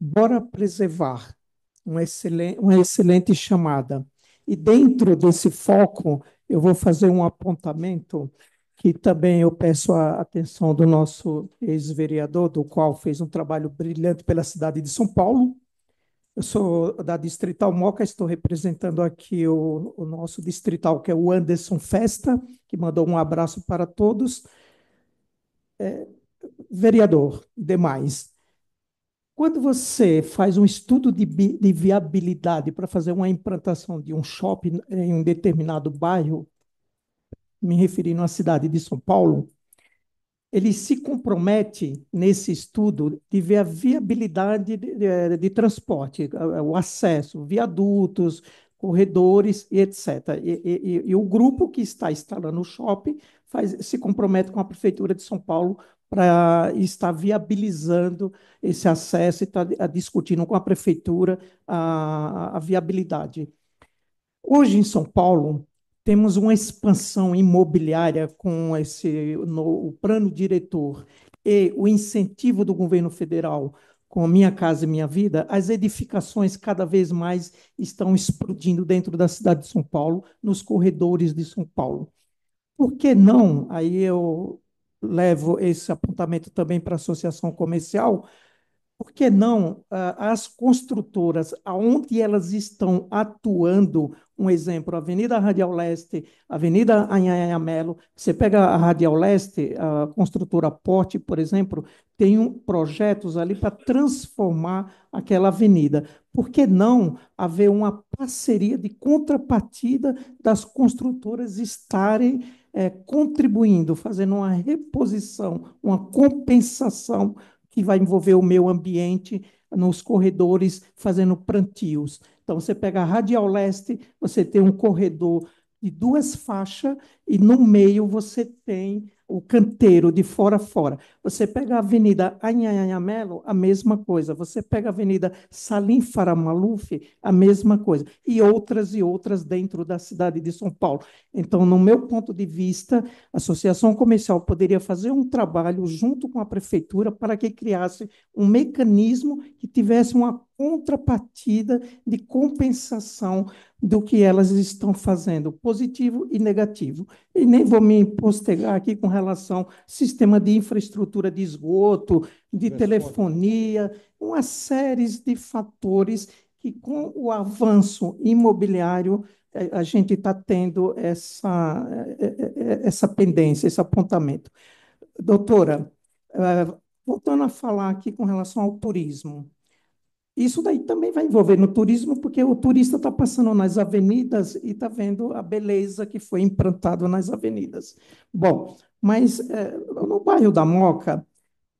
bora preservar uma excelente chamada. E dentro desse foco, eu vou fazer um apontamento que também eu peço a atenção do nosso ex-vereador, do qual fez um trabalho brilhante pela cidade de São Paulo. Eu sou da Distrital Moca, estou representando aqui o nosso distrital, que é o Anderson Festa, que mandou um abraço para todos. Vereador, demais. Quando você faz um estudo de viabilidade para fazer uma implantação de um shopping em um determinado bairro, me referindo à cidade de São Paulo, ele se compromete nesse estudo de ver a viabilidade de transporte, o acesso, viadutos, corredores e etc. E o grupo que está instalando o shopping se compromete com a Prefeitura de São Paulo para estar viabilizando esse acesso e estar discutindo com a Prefeitura a viabilidade. Hoje, em São Paulo, temos uma expansão imobiliária com o plano diretor e o incentivo do governo federal com Minha Casa e Minha Vida, as edificações cada vez mais estão explodindo dentro da cidade de São Paulo, nos corredores de São Paulo. Por que não? Aí eu levo esse apontamento também para a associação comercial. Por que não as construtoras, aonde elas estão atuando, um exemplo, Avenida Radial Leste, Avenida Anhanha Melo, você pega a Radial Leste, a construtora Porte, por exemplo, tem projetos ali para transformar aquela avenida. Por que não haver uma parceria de contrapartida das construtoras estarem contribuindo, fazendo uma reposição, uma compensação que vai envolver o meio ambiente nos corredores, fazendo plantios. Então, você pega a Radial Leste, você tem um corredor de 2 faixas e no meio você tem o canteiro de fora a fora. Você pega a Avenida Anhanha Melo, a mesma coisa. Você pega a Avenida Salim Faramaluf, a mesma coisa. E outras dentro da cidade de São Paulo. Então, no meu ponto de vista, a Associação Comercial poderia fazer um trabalho junto com a Prefeitura para que criasse um mecanismo que tivesse uma contrapartida de compensação do que elas estão fazendo, positivo e negativo. E nem vou me postergar aqui com relação ao sistema de infraestrutura de esgoto, de telefonia, uma série de fatores que, com o avanço imobiliário, a gente está tendo essa pendência, esse apontamento. Doutora, voltando a falar aqui com relação ao turismo, isso daí também vai envolver no turismo, porque o turista está passando nas avenidas e está vendo a beleza que foi implantada nas avenidas. Bom, mas no bairro da Moca,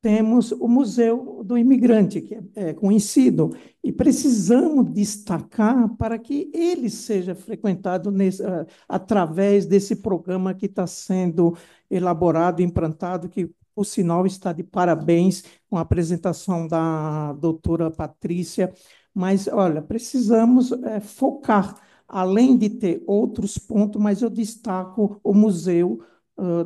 temos o Museu do Imigrante, que é conhecido, e precisamos destacar para que ele seja frequentado através desse programa que está sendo elaborado, implantado, que, por sinal, está de parabéns com a apresentação da doutora Patrícia. Mas, olha, precisamos focar, além de ter outros pontos, mas eu destaco o Museu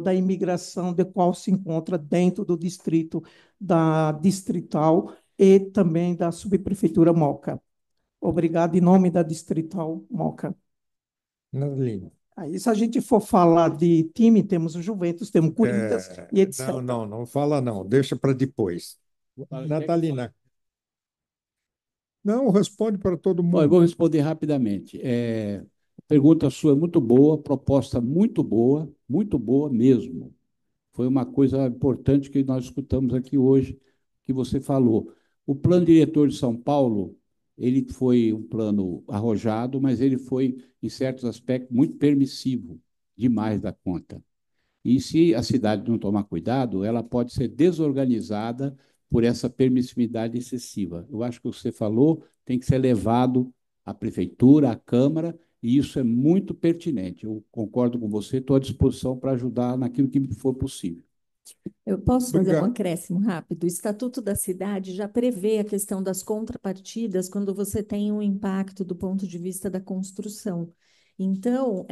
da Imigração, de qual se encontra dentro do distrito da Distrital e também da Subprefeitura Moca. Obrigado, em nome da Distrital Moca. Natalina. Aí, se a gente for falar de time, temos o Juventus, temos o Corinthians e etc. Não fala não, deixa para depois. Natalina. Não, responde para todo mundo. Bom, eu vou responder rapidamente. Pergunta sua é muito boa, proposta muito boa mesmo. Foi uma coisa importante que nós escutamos aqui hoje, que você falou. O plano diretor de São Paulo, ele foi um plano arrojado, mas ele foi, em certos aspectos, muito permissivo, demais da conta. E se a cidade não tomar cuidado, ela pode ser desorganizada por essa permissividade excessiva. Eu acho que o que você falou tem que ser levado à prefeitura, à Câmara, e isso é muito pertinente. Eu concordo com você, estou à disposição para ajudar naquilo que for possível. Eu posso fazer um acréscimo rápido? O Estatuto da Cidade já prevê a questão das contrapartidas quando você tem um impacto do ponto de vista da construção. Então,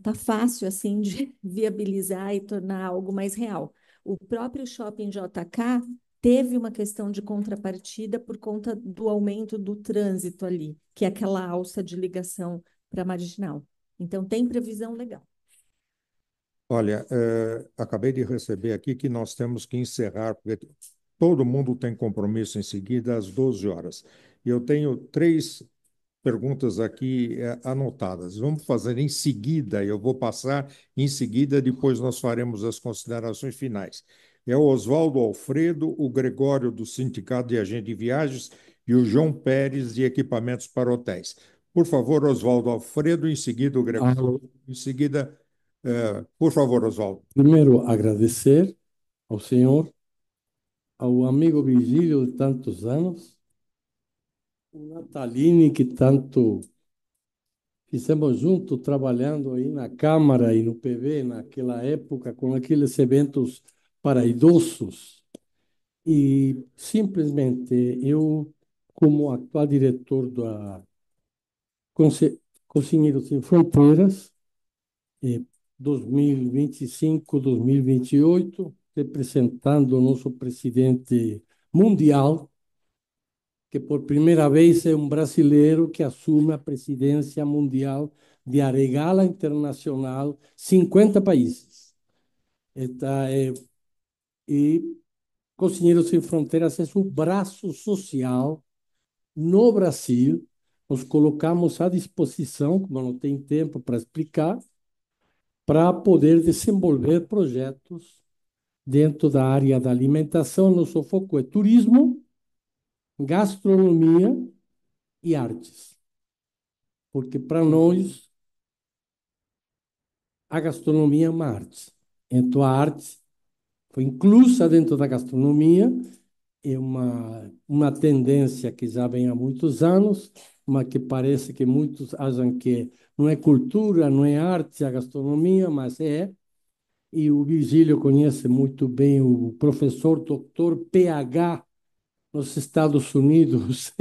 tá fácil assim de viabilizar e tornar algo mais real. O próprio Shopping JK teve uma questão de contrapartida por conta do aumento do trânsito ali, que é aquela alça de ligação para a Marginal. Então, tem previsão legal. Olha, acabei de receber aqui que nós temos que encerrar, porque todo mundo tem compromisso em seguida às 12 horas. E eu tenho 3 perguntas aqui anotadas. Vamos fazer em seguida, eu vou passar em seguida, depois nós faremos as considerações finais. É o Oswaldo Alfredo, o Gregório do Sindicato de Agentes de Viagens e o João Pérez de Equipamentos para Hotéis. Por favor, Oswaldo Alfredo, em seguida o Gregório, em seguida... por favor, Oswaldo. Primeiro, agradecer ao senhor, ao amigo Virgílio de tantos anos, o Nataline, que tanto fizemos junto, trabalhando aí na Câmara e no PV, naquela época, com aqueles eventos para idosos. E, simplesmente, eu, como atual diretor da Cozinheiros Sem Fronteiras, 2025, 2028, representando o nosso presidente mundial, que por primeira vez é um brasileiro que assume a presidência mundial de Aregala Internacional, 50 países. E Cozinheiros Sem Fronteiras é o braço social no Brasil. Nos colocamos à disposição, como não tem tempo para explicar, para poder desenvolver projetos dentro da área da alimentação. Nosso foco é turismo, gastronomia e artes. Porque, para nós, a gastronomia é uma arte. Então, a arte foi inclusa dentro da gastronomia, é uma tendência que já vem há muitos anos, mas que parece que muitos acham que não é cultura, não é arte a gastronomia, mas é. E o Virgílio conhece muito bem o professor doutor PH nos Estados Unidos,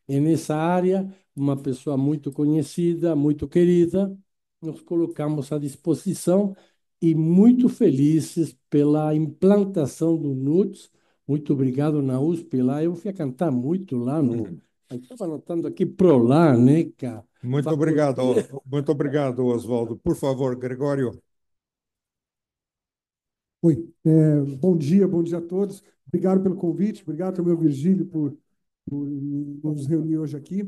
e nessa área, uma pessoa muito conhecida, muito querida, nos colocamos à disposição e muito felizes pela implantação do NUTS, Muito obrigado na USP lá. Eu fui a cantar muito lá no. Estava anotando aqui Prolar, né, cara? Muito obrigado, Oswaldo. Por favor, Gregório. Oi, bom dia a todos. Obrigado pelo convite, obrigado também ao Virgílio por nos reunir hoje aqui.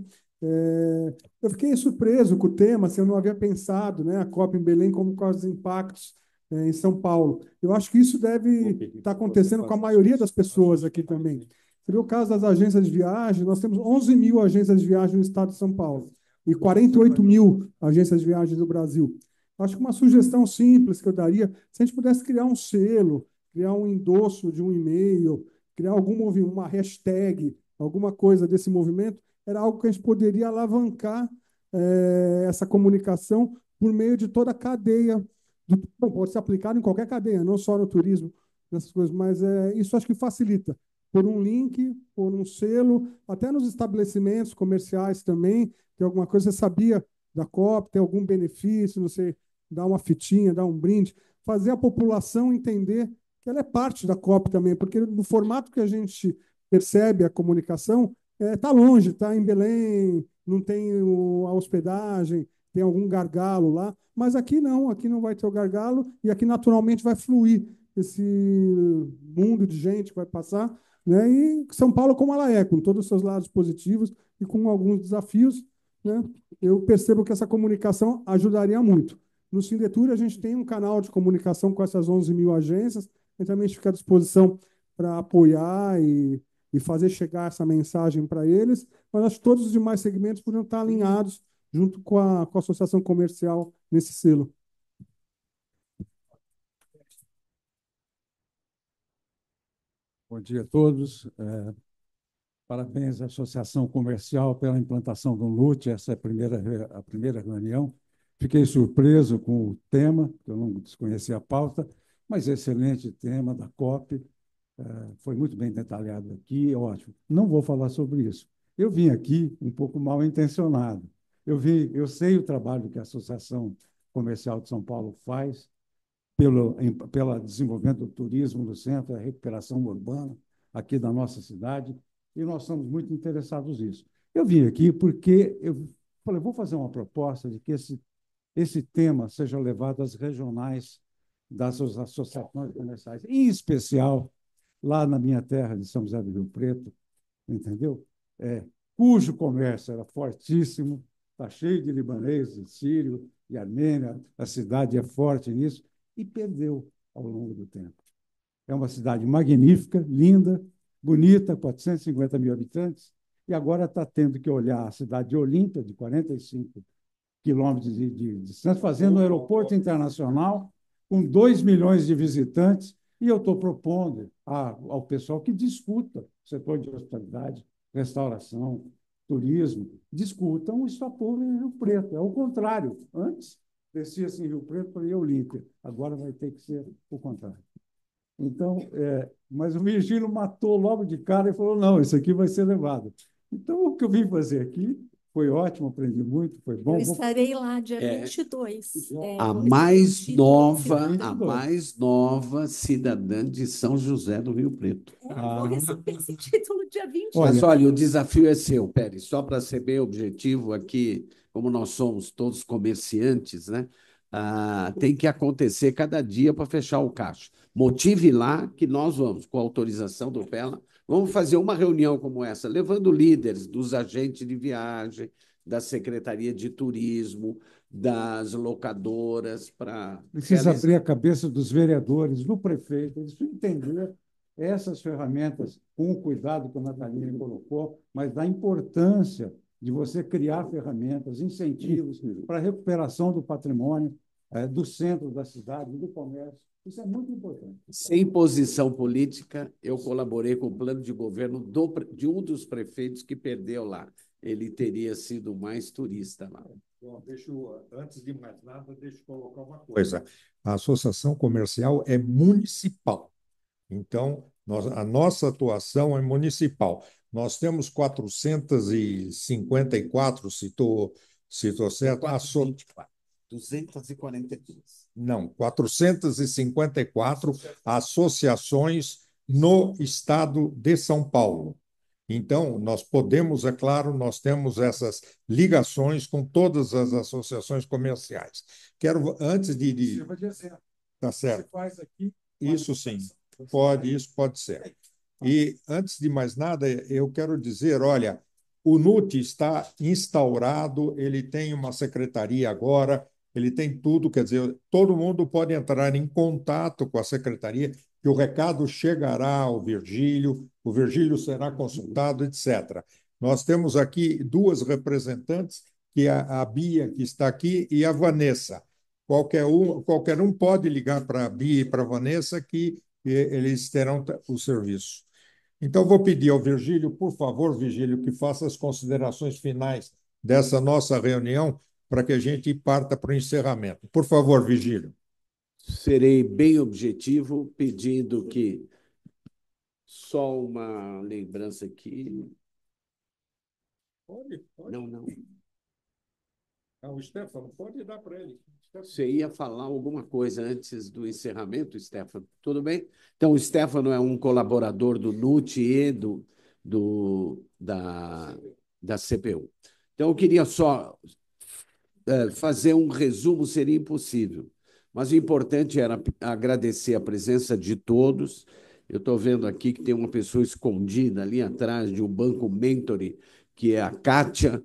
Eu fiquei surpreso com o tema, assim, eu não havia pensado, né, a COP em Belém como quais os impactos em São Paulo. Eu acho que isso deve estar acontecendo com a maioria das pessoas aqui também. Você vê o caso das agências de viagem, nós temos 11 mil agências de viagem no estado de São Paulo e 48 mil agências de viagem no Brasil. Acho que uma sugestão simples que eu daria, se a gente pudesse criar um selo, criar um endosso de um e-mail, criar uma hashtag, alguma coisa desse movimento, era algo que a gente poderia alavancar essa comunicação por meio de toda a cadeia. Bom, pode ser aplicado em qualquer cadeia, não só no turismo, nessas coisas, mas isso acho que facilita. Por um link, por um selo, até nos estabelecimentos comerciais também, tem alguma coisa, você sabia da COP, tem algum benefício, não sei, dar uma fitinha, dar um brinde, fazer a população entender que ela é parte da COP também, porque no formato que a gente percebe a comunicação, está longe, está em Belém, não tem a hospedagem, tem algum gargalo lá, mas aqui não vai ter o gargalo e aqui naturalmente vai fluir esse mundo de gente que vai passar, né? E São Paulo como ela é, com todos os seus lados positivos e com alguns desafios, né? Eu percebo que essa comunicação ajudaria muito. No Sindetur, a gente tem um canal de comunicação com essas 11 mil agências, e também fica à disposição para apoiar e fazer chegar essa mensagem para eles, mas acho que todos os demais segmentos poderiam estar alinhados junto com a associação comercial nesse selo. Bom dia a todos. Parabéns à Associação Comercial pela implantação do LUT, essa é a primeira reunião. Fiquei surpreso com o tema, eu não desconhecia a pauta, mas excelente tema da COP, foi muito bem detalhado aqui, ótimo. Não vou falar sobre isso. Eu vim aqui um pouco mal intencionado. Eu sei o trabalho que a Associação Comercial de São Paulo faz pelo desenvolvimento do turismo no centro, a recuperação urbana aqui da nossa cidade, e nós estamos muito interessados nisso. Eu vim aqui porque eu falei, vou fazer uma proposta de que esse tema seja levado às regionais das associações comerciais, em especial lá na minha terra de São José do Rio Preto, entendeu? Cujo comércio era fortíssimo, está cheio de libanês, de sírio, de armênia, a cidade é forte nisso, e perdeu ao longo do tempo. É uma cidade magnífica, linda, bonita, 450 mil habitantes, e agora está tendo que olhar a cidade de Olímpia, de 45 quilômetros de distância, fazendo um aeroporto internacional com 2 milhões de visitantes, e eu estou propondo ao pessoal que discuta o setor de hospitalidade, restauração, turismo, discutam o Istapor em Rio Preto. É o contrário. Antes, descia-se em Rio Preto para ir a Olímpia. Agora vai ter que ser o contrário. Então, mas o Virgílio matou logo de cara e falou, não, isso aqui vai ser levado. Então, o que eu vim fazer aqui foi ótimo, aprendi muito, foi bom. Eu estarei lá dia 22. A mais nova cidadã de São José do Rio Preto. Vou receber esse título dia 22. Mas olha, o desafio é seu, Pérez, só para ser bem objetivo aqui, como nós somos todos comerciantes, né? Tem que acontecer cada dia para fechar o caixa. Motive lá que nós vamos, com a autorização do PELA, vamos fazer uma reunião como essa, levando líderes dos agentes de viagem, da Secretaria de Turismo, das locadoras, para... Precisa abrir a cabeça dos vereadores, do prefeito, eles precisam entender essas ferramentas, com o cuidado que a Natalina colocou, mas da importância de você criar ferramentas, incentivos para a recuperação do patrimônio, do centro da cidade, do comércio. Isso é muito importante. Sem posição política, eu colaborei com o plano de governo de um dos prefeitos que perdeu lá. Ele teria sido mais turista lá. Bom, antes de mais nada, deixa eu colocar uma coisa. A associação comercial é municipal. Então, a nossa atuação é municipal. Nós temos 454, citou certo? 242. Não, 454 associações no estado de São Paulo. Então, nós podemos, é claro, nós temos essas ligações com todas as associações comerciais. Quero, antes de... Sirva de exemplo. Tá certo. Você faz aqui, Isso sim, pode, isso pode ser. E, antes de mais nada, eu quero dizer, olha, o NUT está instaurado, ele tem uma secretaria agora, ele tem tudo, quer dizer, todo mundo pode entrar em contato com a secretaria, que o recado chegará ao Virgílio, o Virgílio será consultado, etc. Nós temos aqui duas representantes, que é a Bia, que está aqui, e a Vanessa. Qualquer um pode ligar para a Bia e para a Vanessa, que eles terão o serviço. Então, vou pedir ao Virgílio, por favor, Virgílio, que faça as considerações finais dessa nossa reunião, para que a gente parta para o encerramento. Por favor, Virgílio. Serei bem objetivo, pedindo que só uma lembrança aqui. Pode. Não. O Stefano, pode dar para ele. Você ia falar alguma coisa antes do encerramento, Stefano? Tudo bem? Então, o Stefano é um colaborador do NUT e da CPU. Então, eu queria só fazer um resumo, seria impossível. Mas o importante era agradecer a presença de todos. Eu estou vendo aqui que tem uma pessoa escondida ali atrás de um banco Mentoring, que é a Kátia,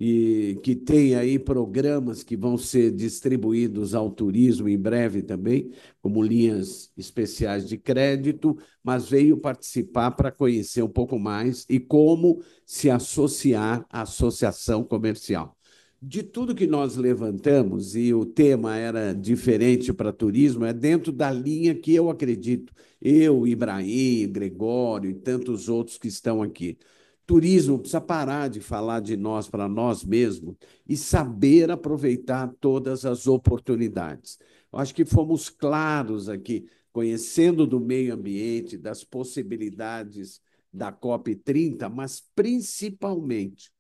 e que tem aí programas que vão ser distribuídos ao turismo em breve também, como linhas especiais de crédito, mas veio participar para conhecer um pouco mais e como se associar à associação comercial. De tudo que nós levantamos, e o tema era diferente para turismo, é dentro da linha que eu acredito, eu, Ibrahim, Gregório e tantos outros que estão aqui. Turismo precisa parar de falar de nós para nós mesmos e saber aproveitar todas as oportunidades. Eu acho que fomos claros aqui, conhecendo do meio ambiente, das possibilidades da COP30, mas principalmente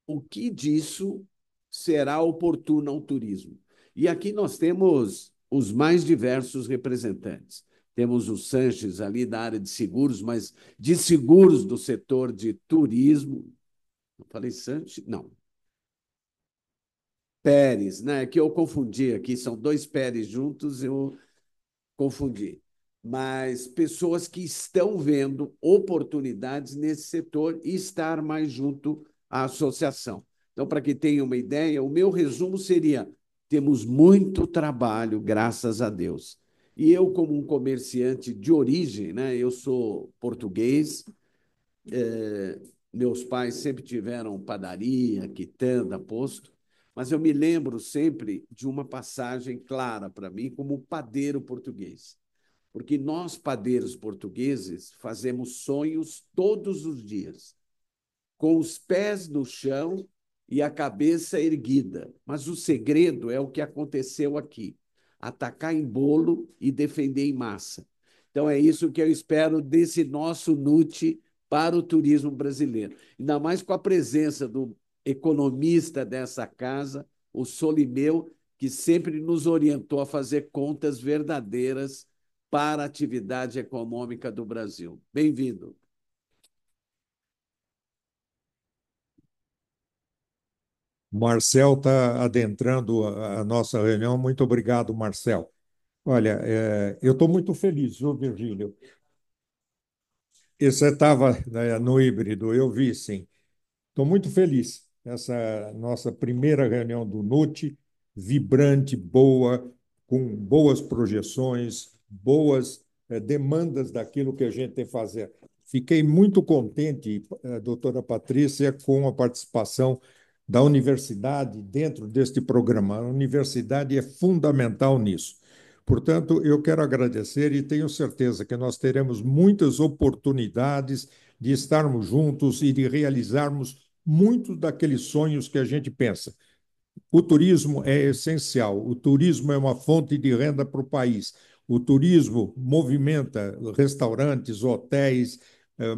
o que disso será oportuno ao turismo. E aqui nós temos os mais diversos representantes. Temos o Sanches ali da área de seguros, mas de seguros do setor de turismo. Não falei Sanches? Não. Pérez, né? Que eu confundi aqui, são dois Pérez juntos, eu confundi. Mas pessoas que estão vendo oportunidades nesse setor e estar mais junto à associação. Então, para que tenha uma ideia, o meu resumo seria: temos muito trabalho, graças a Deus. E eu, como um comerciante de origem, né, eu sou português, meus pais sempre tiveram padaria, quitanda, posto, mas eu me lembro sempre de uma passagem clara para mim como padeiro português. Porque nós, padeiros portugueses, fazemos sonhos todos os dias, com os pés no chão e a cabeça erguida. Mas o segredo é o que aconteceu aqui: atacar em bolo e defender em massa. Então, é isso que eu espero desse nosso NUT para o turismo brasileiro. Ainda mais com a presença do economista dessa casa, o Solimeu, que sempre nos orientou a fazer contas verdadeiras para a atividade econômica do Brasil. Bem-vindo. Marcel está adentrando a nossa reunião. Muito obrigado, Marcel. Olha, eu estou muito feliz, viu, Virgílio? E você estava, né, no híbrido, eu vi, sim. Estou muito feliz. Essa nossa primeira reunião do NUT, vibrante, boa, com boas projeções, boas demandas daquilo que a gente tem que fazer. Fiquei muito contente, doutora Patrícia, com a participação da universidade dentro deste programa. A universidade é fundamental nisso. Portanto, eu quero agradecer e tenho certeza que nós teremos muitas oportunidades de estarmos juntos e de realizarmos muitos daqueles sonhos que a gente pensa. O turismo é essencial, o turismo é uma fonte de renda para o país. O turismo movimenta restaurantes, hotéis,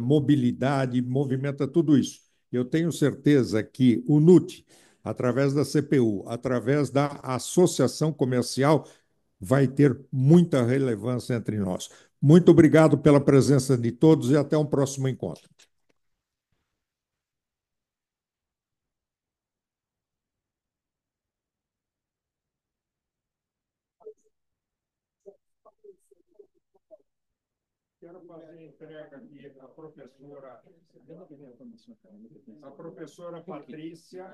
mobilidade, movimenta tudo isso. Eu tenho certeza que o NUT, através da CPU, através da Associação Comercial, vai ter muita relevância entre nós. Muito obrigado pela presença de todos e até um próximo encontro. Quero fazer a entrega aqui à professora Patrícia.